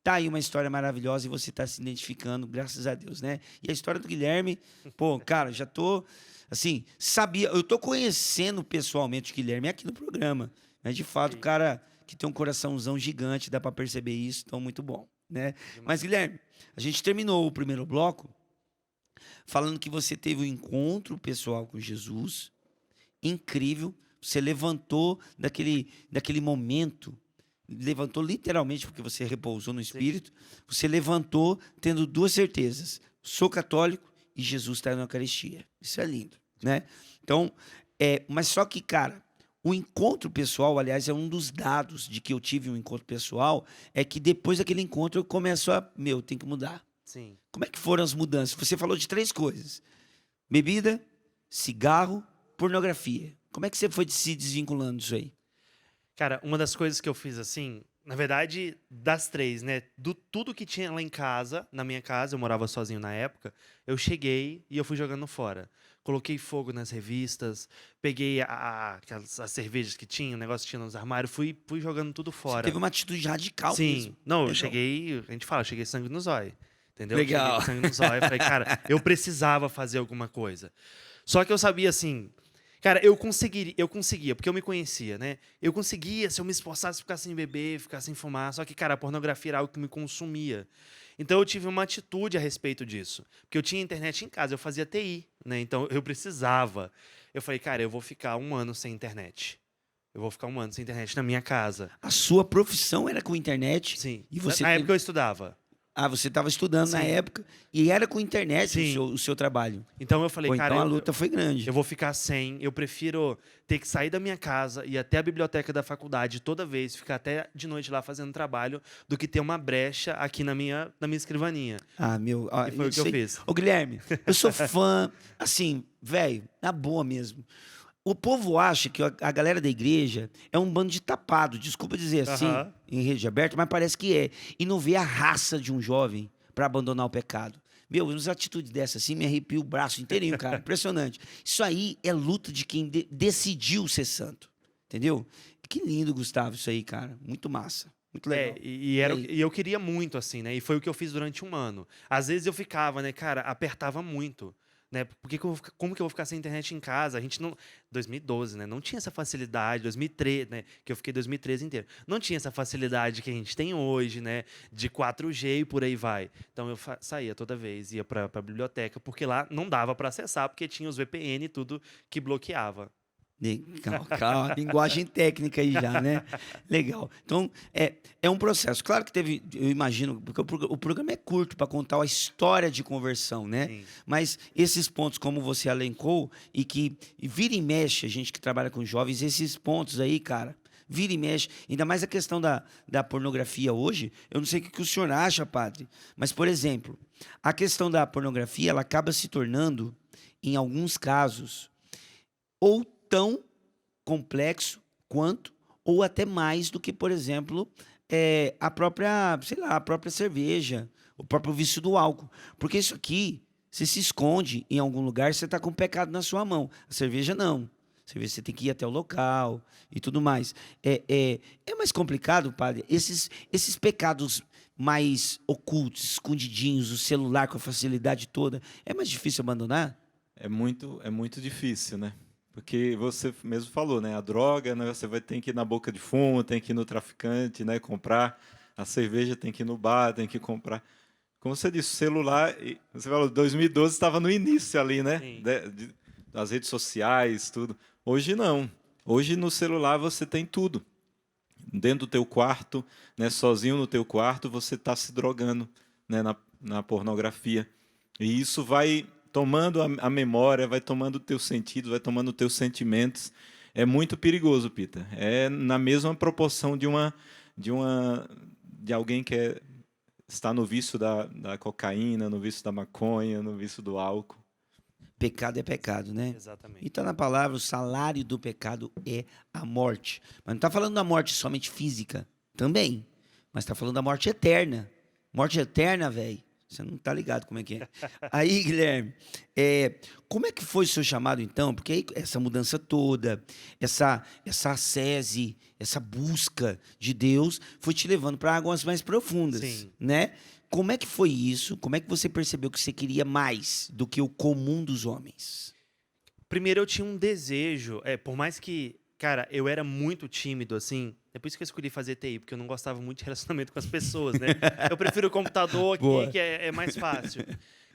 tá aí uma história maravilhosa e você está se identificando, graças a Deus, né? E a história do Guilherme, pô, cara, já tô, assim, eu tô conhecendo pessoalmente o Guilherme aqui no programa, mas de fato, o cara que tem um coraçãozão gigante, dá para perceber isso, então muito bom, né? Mas, Guilherme, a gente terminou o primeiro bloco falando que você teve um encontro pessoal com Jesus, incrível, você levantou daquele momento, levantou literalmente, porque você repousou no Espírito, você levantou tendo duas certezas, sou católico e Jesus está na Eucaristia. Isso é lindo, né? Então, mas só que, cara, o encontro pessoal, aliás, é um dos dados de que eu tive um encontro pessoal, é que depois daquele encontro eu começo tem que mudar. Sim. Como é que foram as mudanças? Você falou de 3 coisas: bebida, cigarro, pornografia. Como é que você foi se desvinculando disso aí? Cara, uma das coisas que eu fiz assim, na verdade, das 3, né? Tudo que tinha lá em casa, na minha casa, eu morava sozinho na época, eu cheguei e eu fui jogando fora. Coloquei fogo nas revistas, peguei as cervejas que tinha, o negócio que tinha nos armários, fui jogando tudo fora. Você teve uma atitude radical Sim. mesmo. Não, Legal. eu cheguei, a gente fala, eu cheguei sangue no zóio. Entendeu? Legal. Cheguei sangue no zóio. Eu falei, cara, eu precisava fazer alguma coisa. Só que eu sabia assim, cara, eu conseguia, porque eu me conhecia, né? Eu conseguia, se eu me esforçasse, ficar sem beber, ficar sem fumar. Só que, cara, a pornografia era algo que me consumia. Então, eu tive uma atitude a respeito disso. Porque eu tinha internet em casa, eu fazia TI, né? Então, eu precisava. Eu falei, cara, eu vou ficar 1 ano sem internet. Eu vou ficar 1 ano sem internet na minha casa. A sua profissão era com internet? Sim. E você Na época, eu estudava. Você estava estudando na época e era com internet o seu trabalho. Então eu falei, cara, então a luta foi grande. Eu vou ficar sem, eu prefiro ter que sair da minha casa, ir até a biblioteca da faculdade toda vez, ficar até de noite lá fazendo trabalho, do que ter uma brecha aqui na minha escrivaninha. E foi o que eu fiz. Ô, Guilherme, eu sou fã, assim, velho, na boa mesmo. O povo acha que a galera da igreja é um bando de tapado, desculpa dizer assim, em rede aberta, mas parece que é. E não vê a raça de um jovem para abandonar o pecado. Meu, umas atitudes dessas assim me arrepia o braço inteirinho, cara. Impressionante. Isso aí é luta de quem decidiu ser santo. Entendeu? Que lindo, Gustavo, isso aí, cara. Muito massa. Muito legal. E eu queria muito, assim, né? E foi o que eu fiz durante 1 ano. Às vezes eu ficava, né, cara, apertava muito. Né? Como que eu vou ficar sem internet em casa? A gente não. 2012, né? Não tinha essa facilidade. 2013, né? Que eu fiquei 2013 inteiro. Não tinha essa facilidade que a gente tem hoje, né? De 4G e por aí vai. Então eu saía toda vez, ia para a biblioteca, porque lá não dava para acessar, porque tinha os VPN e tudo que bloqueava. Legal, calma, linguagem técnica aí já, né? Legal. Então, é um processo. Claro que teve, eu imagino, porque o programa é curto para contar a história de conversão, né? Sim. Mas esses pontos, como você elencou, e que vira e mexe, a gente que trabalha com jovens, esses pontos aí, cara, vira e mexe. Ainda mais a questão da pornografia hoje, eu não sei o que o senhor acha, padre, mas, por exemplo, a questão da pornografia, ela acaba se tornando, em alguns casos, ou tão complexo quanto, ou até mais do que, por exemplo, a própria, sei lá, a própria cerveja, o próprio vício do álcool. Porque isso aqui, você se esconde em algum lugar, você está com o pecado na sua mão. A cerveja não. A cerveja você tem que ir até o local e tudo mais. É mais complicado, padre, esses pecados mais ocultos, escondidinhos, o celular com a facilidade toda, é mais difícil abandonar? É muito difícil, né? Porque você mesmo falou, né? A droga, né? Você vai ter que ir na boca de fumo, tem que ir no traficante, né? Comprar. A cerveja tem que ir no bar, tem que comprar. Como você disse, o celular, você falou, 2012 estava no início ali, né? Sim. Das redes sociais, tudo. Hoje não. Hoje no celular você tem tudo. Dentro do teu quarto, né? Sozinho no teu quarto, você está se drogando, né? Na pornografia. E isso vai tomando a memória, vai tomando o teu sentido, vai tomando os teus sentimentos. É muito perigoso, Peter. É na mesma proporção de alguém que está no vício da cocaína, no vício da maconha, no vício do álcool. Pecado é pecado, né? Exatamente. E está na palavra, o salário do pecado é a morte. Mas não está falando da morte somente física, também. Mas está falando da morte eterna. Morte eterna, velho. Você não tá ligado como é que é. Aí, Guilherme, como é que foi o seu chamado, então? Porque aí, essa mudança toda, essa ascese, essa busca de Deus foi te levando para águas mais profundas, Sim. né? Como é que foi isso? Como é que você percebeu que você queria mais do que o comum dos homens? Primeiro eu tinha um desejo, por mais que, cara, eu era muito tímido, assim, é por isso que eu escolhi fazer TI, porque eu não gostava muito de relacionamento com as pessoas, né? Eu prefiro o computador aqui, Boa. que é mais fácil.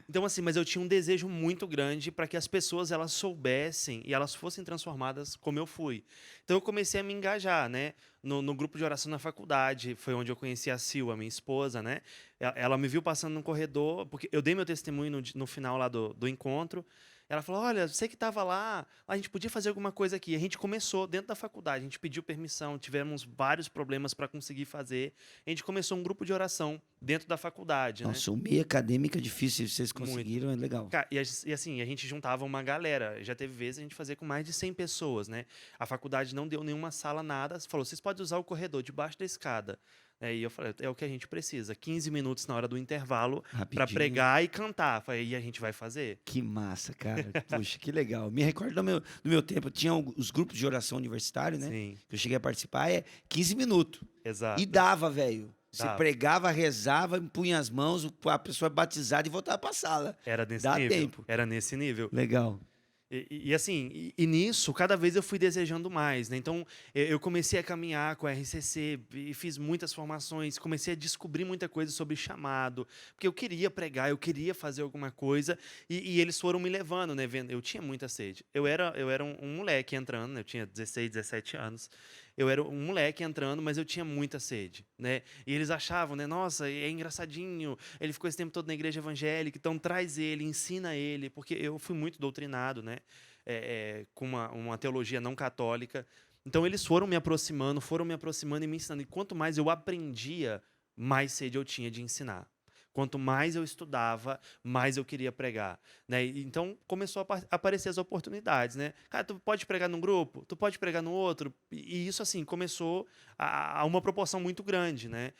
Então, assim, mas eu tinha um desejo muito grande para que as pessoas elas soubessem e elas fossem transformadas como eu fui. Então, eu comecei a me engajar, né? No grupo de oração na faculdade, foi onde eu conheci a Sil, a minha esposa, né? Ela me viu passando no corredor, porque eu dei meu testemunho no final lá do encontro. Ela falou: olha, você que estava lá, a gente podia fazer alguma coisa aqui. A gente começou dentro da faculdade, a gente pediu permissão, tivemos vários problemas para conseguir fazer. A gente começou um grupo de oração dentro da faculdade, né? Nossa, o meio acadêmico é difícil, vocês conseguiram, é legal. E assim, a gente juntava uma galera. Já teve vezes a gente fazia com mais de 100 pessoas, né? A faculdade não deu nenhuma sala, nada. Falou: vocês podem usar o corredor debaixo da escada. E eu falei: é o que a gente precisa. 15 minutos na hora do intervalo para Rapidinho. pregar e cantar. Falei: e a gente vai fazer? Que massa, cara. Puxa, que legal. Me recordo do meu tempo, tinha os grupos de oração universitário, né? Sim, Que eu cheguei a participar, 15 minutos. exato. E dava, velho. Você Dava. pregava, rezava, punha as mãos, a pessoa é batizada e voltava pra sala. Era nesse Dá nível. tempo. Era nesse nível. Legal. E assim, nisso, cada vez eu fui desejando mais, né? Então, eu comecei a caminhar com a RCC e fiz muitas formações, comecei a descobrir muita coisa sobre chamado, porque eu queria pregar, eu queria fazer alguma coisa, e eles foram me levando, né? Vendo, eu tinha muita sede. Eu era um moleque entrando, né? Eu tinha 16, 17 anos. Eu era um moleque entrando, mas eu tinha muita sede, né? E eles achavam, né? Nossa, é engraçadinho, ele ficou esse tempo todo na igreja evangélica, então traz ele, ensina ele, porque eu fui muito doutrinado, né? Com uma teologia não católica. Então eles foram me aproximando e me ensinando. E quanto mais eu aprendia, mais sede eu tinha de ensinar. Quanto mais eu estudava, mais eu queria pregar, né? Então começou a aparecer as oportunidades, né? Cara, tu pode pregar num grupo, tu pode pregar no outro, e isso assim começou a uma proporção muito grande, né?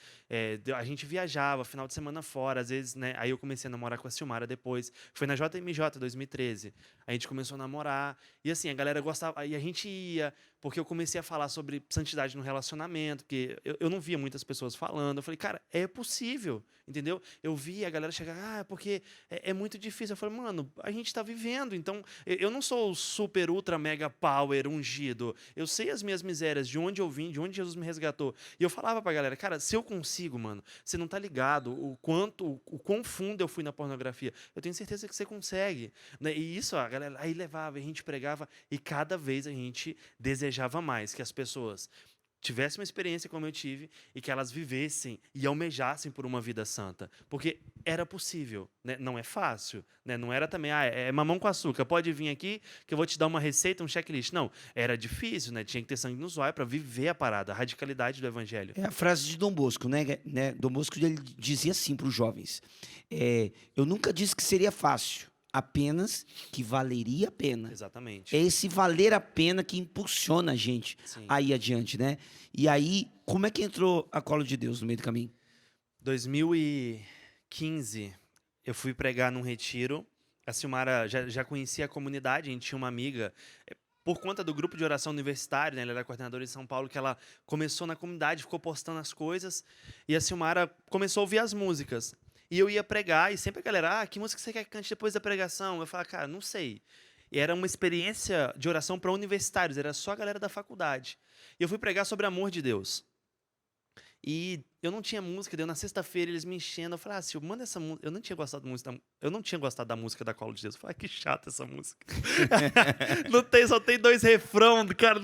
A gente viajava final de semana fora, às vezes, né? Aí eu comecei a namorar com a Silmara depois. Foi na JMJ 2013. A gente começou a namorar e assim a galera gostava, e a gente ia porque eu comecei a falar sobre santidade no relacionamento, porque eu não via muitas pessoas falando. Eu falei, cara, é possível, entendeu? Eu via a galera chegar, porque é muito difícil. Eu falei, mano, a gente está vivendo, então eu não sou o super, ultra, mega power ungido. Eu sei as minhas misérias, de onde eu vim, de onde Jesus me resgatou. E eu falava pra galera, cara, se eu consigo, mano, você não tá ligado o quão fundo eu fui na pornografia. Eu tenho certeza que você consegue. Né? E isso, a galera aí levava, a gente pregava, e cada vez a gente desejava mais que as pessoas tivessem uma experiência como eu tive e que elas vivessem e almejassem por uma vida santa. Porque era possível, né? Não é fácil. Né? Não era também, é mamão com açúcar, pode vir aqui que eu vou te dar uma receita, um checklist. Não, era difícil, né? Tinha que ter sangue no zóio para viver a parada, a radicalidade do evangelho. É a frase de Dom Bosco, né? Dom Bosco ele dizia assim para os jovens: eu nunca disse que seria fácil, apenas que valeria a pena. Exatamente. É esse valer a pena que impulsiona a gente a ir adiante, né? E aí, como é que entrou a Colo de Deus no meio do caminho? 2015, eu fui pregar num retiro. A Silmara já conhecia a comunidade, a gente tinha uma amiga, por conta do grupo de oração universitário, né, ela era coordenadora em São Paulo, que ela começou na comunidade, ficou postando as coisas, e a Silmara começou a ouvir as músicas. E eu ia pregar, e sempre a galera, que música você quer que cante depois da pregação? Eu falava, cara, não sei. E era uma experiência de oração para universitários, era só a galera da faculdade. E eu fui pregar sobre amor de Deus. E eu não tinha música, daí na sexta-feira eles me enchendo, eu falei, Silvio, manda essa música. Eu não tinha gostado da música da Colo de Deus. Eu falei, que chata essa música. Não tem, só tem 2 refrão, cara,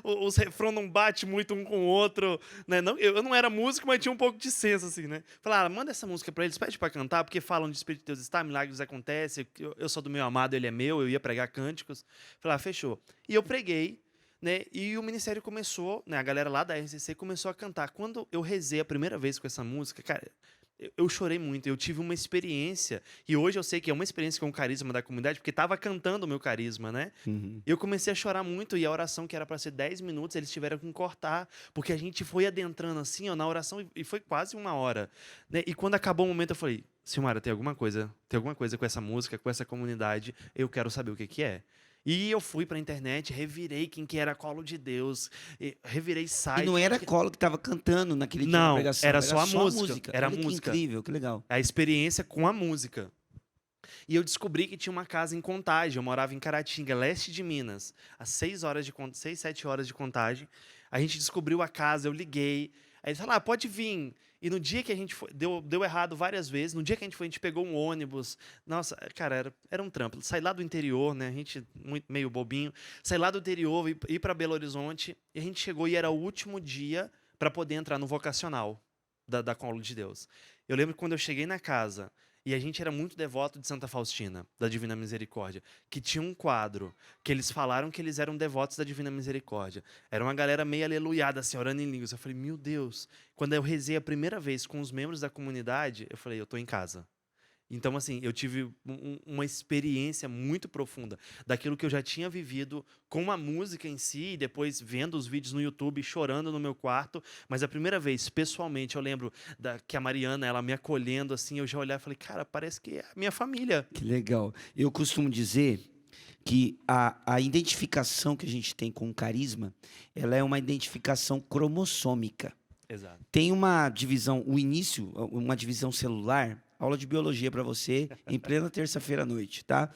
os refrão não batem muito um com o outro, né? Não, eu não era músico, mas tinha um pouco de senso, assim, né? Falei, manda essa música pra eles, pede pra cantar, porque falam de Espírito de Deus está, milagres acontecem, eu sou do meu amado, ele é meu, eu ia pregar cânticos. Falei, fechou. E eu preguei. Né? E o ministério começou, né? A galera lá da RCC começou a cantar. Quando eu rezei a primeira vez com essa música, cara, eu chorei muito. Eu tive uma experiência, e hoje eu sei que é uma experiência com o carisma da comunidade, porque estava cantando o meu carisma, né? Eu comecei a chorar muito, e a oração que era para ser 10 minutos, eles tiveram que cortar, porque a gente foi adentrando assim, ó, na oração, e foi quase 1 hora. Né? E quando acabou o momento, eu falei, Silmara, tem alguma coisa com essa música, com essa comunidade, eu quero saber o que é. E eu fui pra internet, revirei quem que era Colo de Deus, revirei site. E não era a Colo que estava cantando naquele dia da pregação. Era só a música. Era a música. Que incrível, que legal. A experiência com a música. E eu descobri que tinha uma casa em Contagem. Eu morava em Caratinga, leste de Minas. A 6, 7 horas de Contagem. A gente descobriu a casa, eu liguei. Aí eles falaram, pode vir. E no dia que a gente foi, deu errado várias vezes. No dia que a gente foi, a gente pegou um ônibus. Nossa, cara, era um trampo. Sair lá do interior, né? A gente, meio bobinho. Sair lá do interior, ir para Belo Horizonte. E a gente chegou e era o último dia para poder entrar no vocacional da Colo de Deus. Eu lembro que quando eu cheguei na casa, e a gente era muito devoto de Santa Faustina, da Divina Misericórdia, que tinha um quadro que eles falaram que eles eram devotos da Divina Misericórdia. Era uma galera meio aleluiada, assim, orando em línguas. Eu falei, meu Deus. Quando eu rezei a primeira vez com os membros da comunidade, eu falei, eu tô em casa. Então, assim, eu tive uma experiência muito profunda daquilo que eu já tinha vivido com a música em si, e depois vendo os vídeos no YouTube, chorando no meu quarto. Mas a primeira vez, pessoalmente, eu lembro que a Mariana, ela me acolhendo, assim, eu já olhava e falei, cara, parece que é a minha família. Que legal. Eu costumo dizer que a identificação que a gente tem com o carisma, ela é uma identificação cromossômica. Exato. Tem uma divisão, uma divisão celular, aula de biologia para você, em plena terça-feira à noite, tá?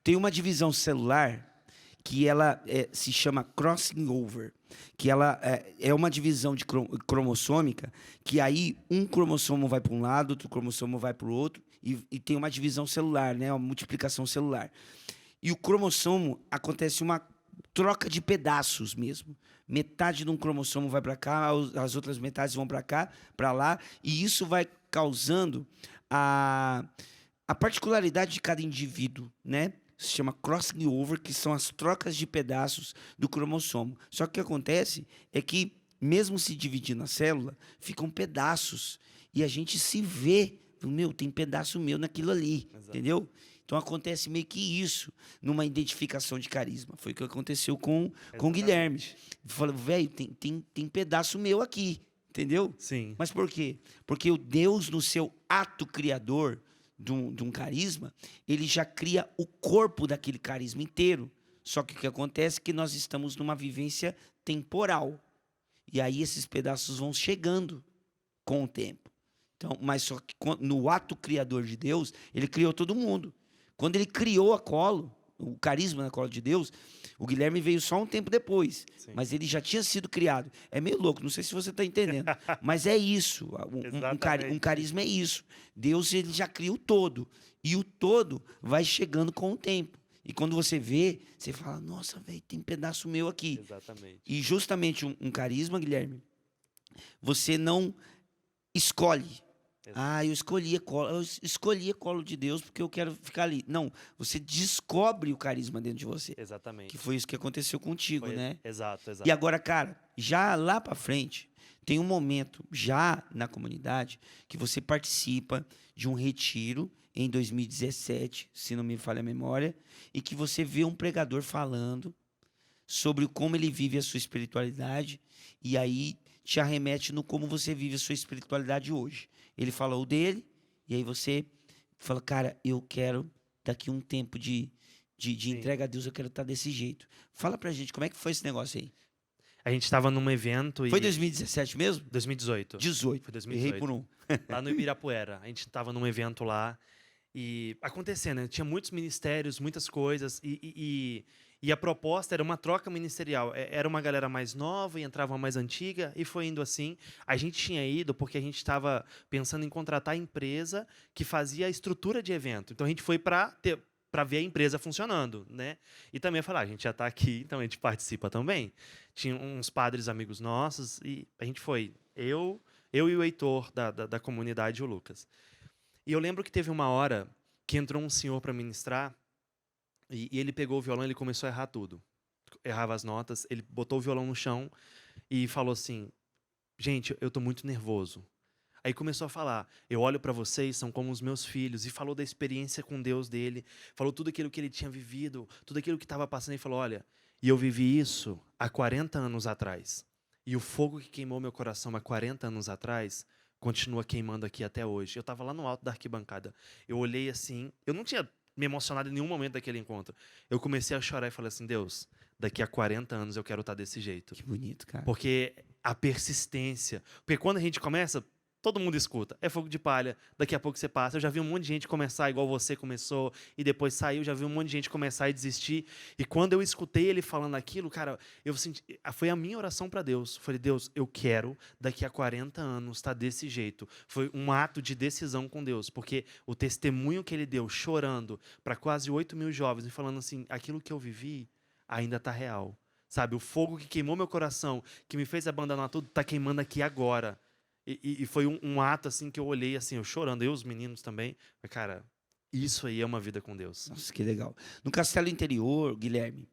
Tem uma divisão celular que ela se chama crossing over, que ela é uma divisão de cromossômica, que aí um cromossomo vai para um lado, outro cromossomo vai para o outro, e tem uma divisão celular, né? Uma multiplicação celular. E o cromossomo acontece uma troca de pedaços mesmo. Metade de um cromossomo vai para cá, as outras metades vão para cá, para lá, e isso vai causando a particularidade de cada indivíduo, né? Se chama crossing over, que são as trocas de pedaços do cromossomo. Só que o que acontece é que, mesmo se dividindo a célula, ficam pedaços, e a gente se vê, tem pedaço meu naquilo ali, exato. Entendeu? Então acontece meio que isso numa identificação de carisma. Foi o que aconteceu com o Guilherme. Falou, velho, tem pedaço meu aqui, entendeu? Sim. Mas por quê? Porque o Deus, no seu ato criador de um carisma, ele já cria o corpo daquele carisma inteiro. Só que o que acontece é que nós estamos numa vivência temporal. E aí esses pedaços vão chegando com o tempo. Então, mas só que no ato criador de Deus, ele criou todo mundo. Quando ele criou a colo, o carisma na colo de Deus, o Guilherme veio só um tempo depois. Sim. Mas ele já tinha sido criado. É meio louco, não sei se você está entendendo. Mas é isso. Um carisma é isso. Deus ele já cria o todo. E o todo vai chegando com o tempo. E quando você vê, você fala, nossa, velho, tem pedaço meu aqui. Exatamente. E justamente um carisma, Guilherme, você não escolhe. Eu escolhi a colo de Deus porque eu quero ficar ali. Não, você descobre o carisma dentro de você. Exatamente. Que foi isso que aconteceu contigo, né? Exato. E agora, cara, já lá pra frente, tem um momento, já na comunidade, que você participa de um retiro em 2017, se não me falha a memória, e que você vê um pregador falando sobre como ele vive a sua espiritualidade, e aí te arremete no como você vive a sua espiritualidade hoje. Ele fala o dele, e aí você fala, cara, eu quero, daqui um tempo de entrega a Deus, eu quero estar desse jeito. Fala pra gente, como é que foi esse negócio aí? A gente estava num evento e... Foi 2017 mesmo? 2018. 18. Foi 2018. Errei por um. Lá no Ibirapuera. A gente estava num evento lá e acontecendo, né? Tinha muitos ministérios, muitas coisas e a proposta era uma troca ministerial. Era uma galera mais nova e entrava uma mais antiga e foi indo assim. A gente tinha ido porque a gente estava pensando em contratar a empresa que fazia a estrutura de evento. Então a gente foi para ver a empresa funcionando, né? E também falar, a gente já está aqui, então a gente participa também. Tinha uns padres amigos nossos e a gente foi, eu e o Heitor da comunidade, o Lucas. E eu lembro que teve uma hora que entrou um senhor para ministrar e ele pegou o violão e ele começou a errar tudo. Errava as notas, ele botou o violão no chão e falou assim, gente, eu estou muito nervoso. Aí começou a falar, eu olho para vocês, são como os meus filhos, e falou da experiência com Deus dele, falou tudo aquilo que ele tinha vivido, tudo aquilo que estava passando, e falou, olha, e eu vivi isso há 40 anos atrás, e o fogo que queimou meu coração há 40 anos atrás, continua queimando aqui até hoje. Eu estava lá no alto da arquibancada, eu olhei assim, eu não tinha me emocionado em nenhum momento daquele encontro, eu comecei a chorar e falei assim, Deus, daqui a 40 anos eu quero estar desse jeito. Que bonito, cara. Porque a persistência, porque quando a gente começa... Todo mundo escuta. É fogo de palha. Daqui a pouco você passa. Eu já vi um monte de gente começar igual você começou e depois saiu. Já vi um monte de gente começar e desistir. E quando eu escutei ele falando aquilo, cara, eu senti... Foi a minha oração para Deus. Falei, Deus, eu quero daqui a 40 anos estar desse jeito. Foi um ato de decisão com Deus. Porque o testemunho que ele deu, chorando para quase 8 mil jovens e falando assim, aquilo que eu vivi ainda está real. Sabe, o fogo que queimou meu coração, que me fez abandonar tudo, está queimando aqui agora. E foi um ato assim que eu olhei assim, eu chorando, eu os meninos também. Mas, cara, isso aí é uma vida com Deus. Nossa, que legal. No Castelo Interior, Guilherme,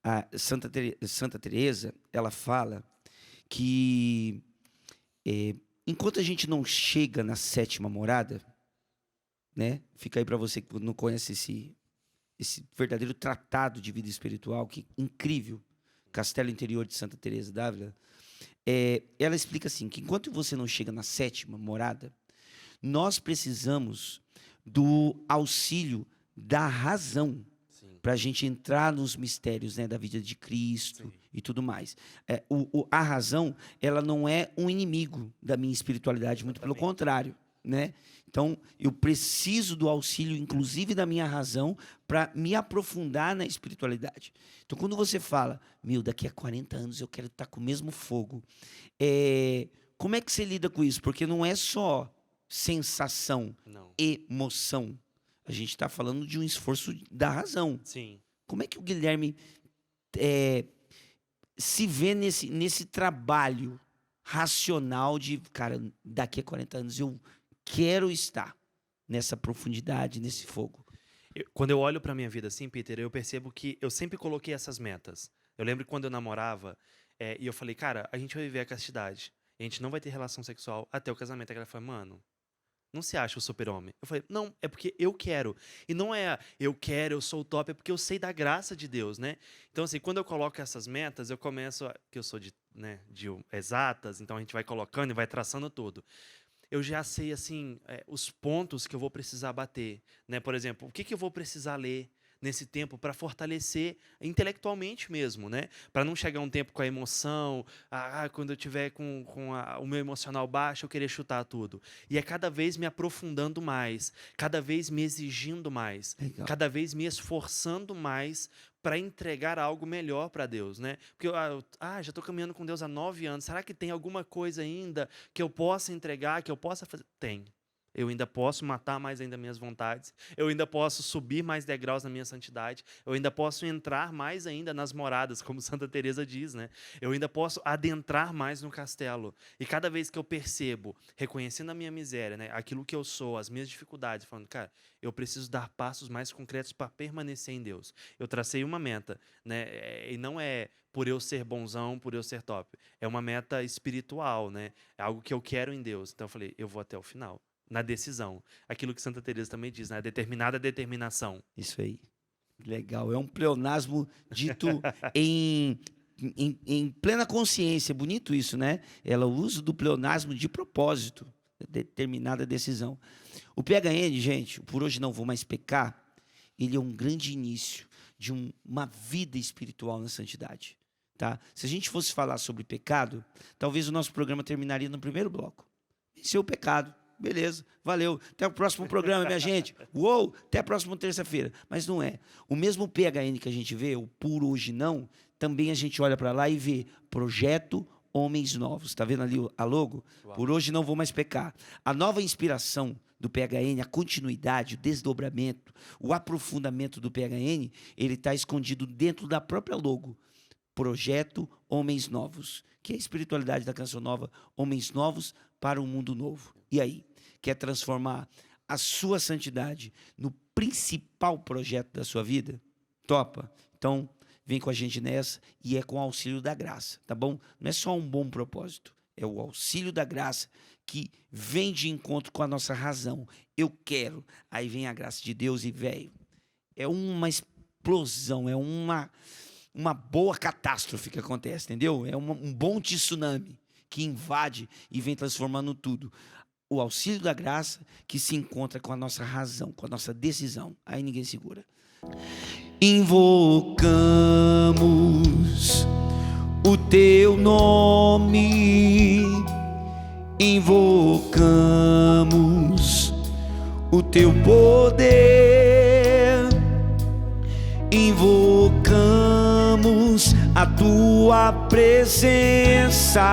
a Santa Teresa, ela fala que enquanto a gente não chega na sétima morada, né? Fica aí para você que não conhece esse verdadeiro tratado de vida espiritual, que incrível, Castelo Interior de Santa Teresa d'Ávila. Ela explica assim, que enquanto você não chega na sétima morada, nós precisamos do auxílio da razão para a gente entrar nos mistérios, né, da vida de Cristo. Sim. E tudo mais. A razão, ela não é um inimigo da minha espiritualidade, muito pelo contrário. Né? Então, eu preciso do auxílio, inclusive da minha razão, para me aprofundar na espiritualidade. Então, quando você fala, daqui a 40 anos eu quero estar com o mesmo fogo, como é que você lida com isso? Porque não é só sensação, emoção. A gente está falando de um esforço da razão. Sim. Como é que o Guilherme se vê nesse trabalho racional de, cara, daqui a 40 anos eu quero estar nessa profundidade, nesse fogo? Quando eu olho para minha vida assim, Peter, eu percebo que eu sempre coloquei essas metas. Eu lembro que quando eu namorava, e eu falei, cara, a gente vai viver a castidade. A gente não vai ter relação sexual até o casamento. Aí ela falou, mano, não se acha o super-homem. Eu falei, não, é porque eu quero. E não é eu quero, eu sou o top, é porque eu sei da graça de Deus, né? Então, assim, quando eu coloco essas metas, eu começo, que eu sou de exatas, então a gente vai colocando e vai traçando tudo. Eu já sei, assim, os pontos que eu vou precisar bater, né? Por exemplo, o que eu vou precisar ler nesse tempo para fortalecer intelectualmente mesmo, né? Para não chegar um tempo com a emoção, quando eu tiver com o meu emocional baixo, eu querer chutar tudo. E é cada vez me aprofundando mais, cada vez me exigindo mais, Legal. cada vez me esforçando mais para entregar algo melhor para Deus, né? Porque já estou caminhando com Deus há 9 anos. Será que tem alguma coisa ainda que eu possa entregar, que eu possa fazer? Tem. Eu ainda posso matar mais ainda minhas vontades. Eu ainda posso subir mais degraus na minha santidade. Eu ainda posso entrar mais ainda nas moradas, como Santa Teresa diz, né? Eu ainda posso adentrar mais no castelo. E cada vez que eu percebo, reconhecendo a minha miséria, né, aquilo que eu sou, as minhas dificuldades, falando, cara, eu preciso dar passos mais concretos para permanecer em Deus. Eu tracei uma meta, né? E não é por eu ser bonzão, por eu ser top. É uma meta espiritual, né? É algo que eu quero em Deus. Então eu falei, eu vou até o final. Na decisão. Aquilo que Santa Teresa também diz, né? Determinada determinação. Isso aí. Legal. É um pleonasmo dito em plena consciência. Bonito isso, né? Ela usa do pleonasmo de propósito. Determinada decisão. O PHN, gente, por hoje não vou mais pecar, ele é um grande início de uma vida espiritual na santidade. Tá? Se a gente fosse falar sobre pecado, talvez o nosso programa terminaria no primeiro bloco. Venceu o pecado. Beleza, valeu. Até o próximo programa, minha gente. Uou, até a próxima terça-feira. Mas não é. O mesmo PHN que a gente vê, o Por Hoje Não, também a gente olha para lá e vê Projeto Homens Novos. Está vendo ali a logo? Uau. Por hoje não vou mais pecar. A nova inspiração do PHN, a continuidade, o desdobramento, o aprofundamento do PHN, ele está escondido dentro da própria logo. Projeto Homens Novos, que é a espiritualidade da Canção Nova, Homens Novos para um Mundo Novo. E aí? Quer transformar a sua santidade no principal projeto da sua vida? Topa? Então, vem com a gente nessa e é com o auxílio da graça, tá bom? Não é só um bom propósito, é o auxílio da graça que vem de encontro com a nossa razão. Eu quero. Aí vem a graça de Deus e, velho, é uma explosão, é uma boa catástrofe que acontece, entendeu? É um bom tsunami que invade e vem transformando tudo. O auxílio da graça que se encontra com a nossa razão, com a nossa decisão. Aí ninguém segura. Invocamos o teu nome, invocamos o teu poder, invocamos a tua presença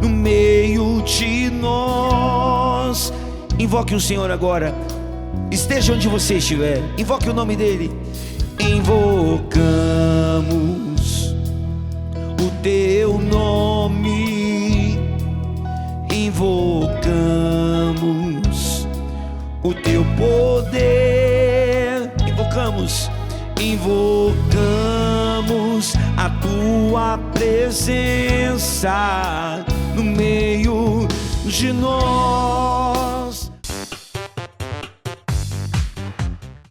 no meio de nós. Invoque o Senhor agora. Esteja onde você estiver, invoque o nome dele. Invocamos o teu nome, invocamos o teu poder, invocamos a tua presença no meio de nós.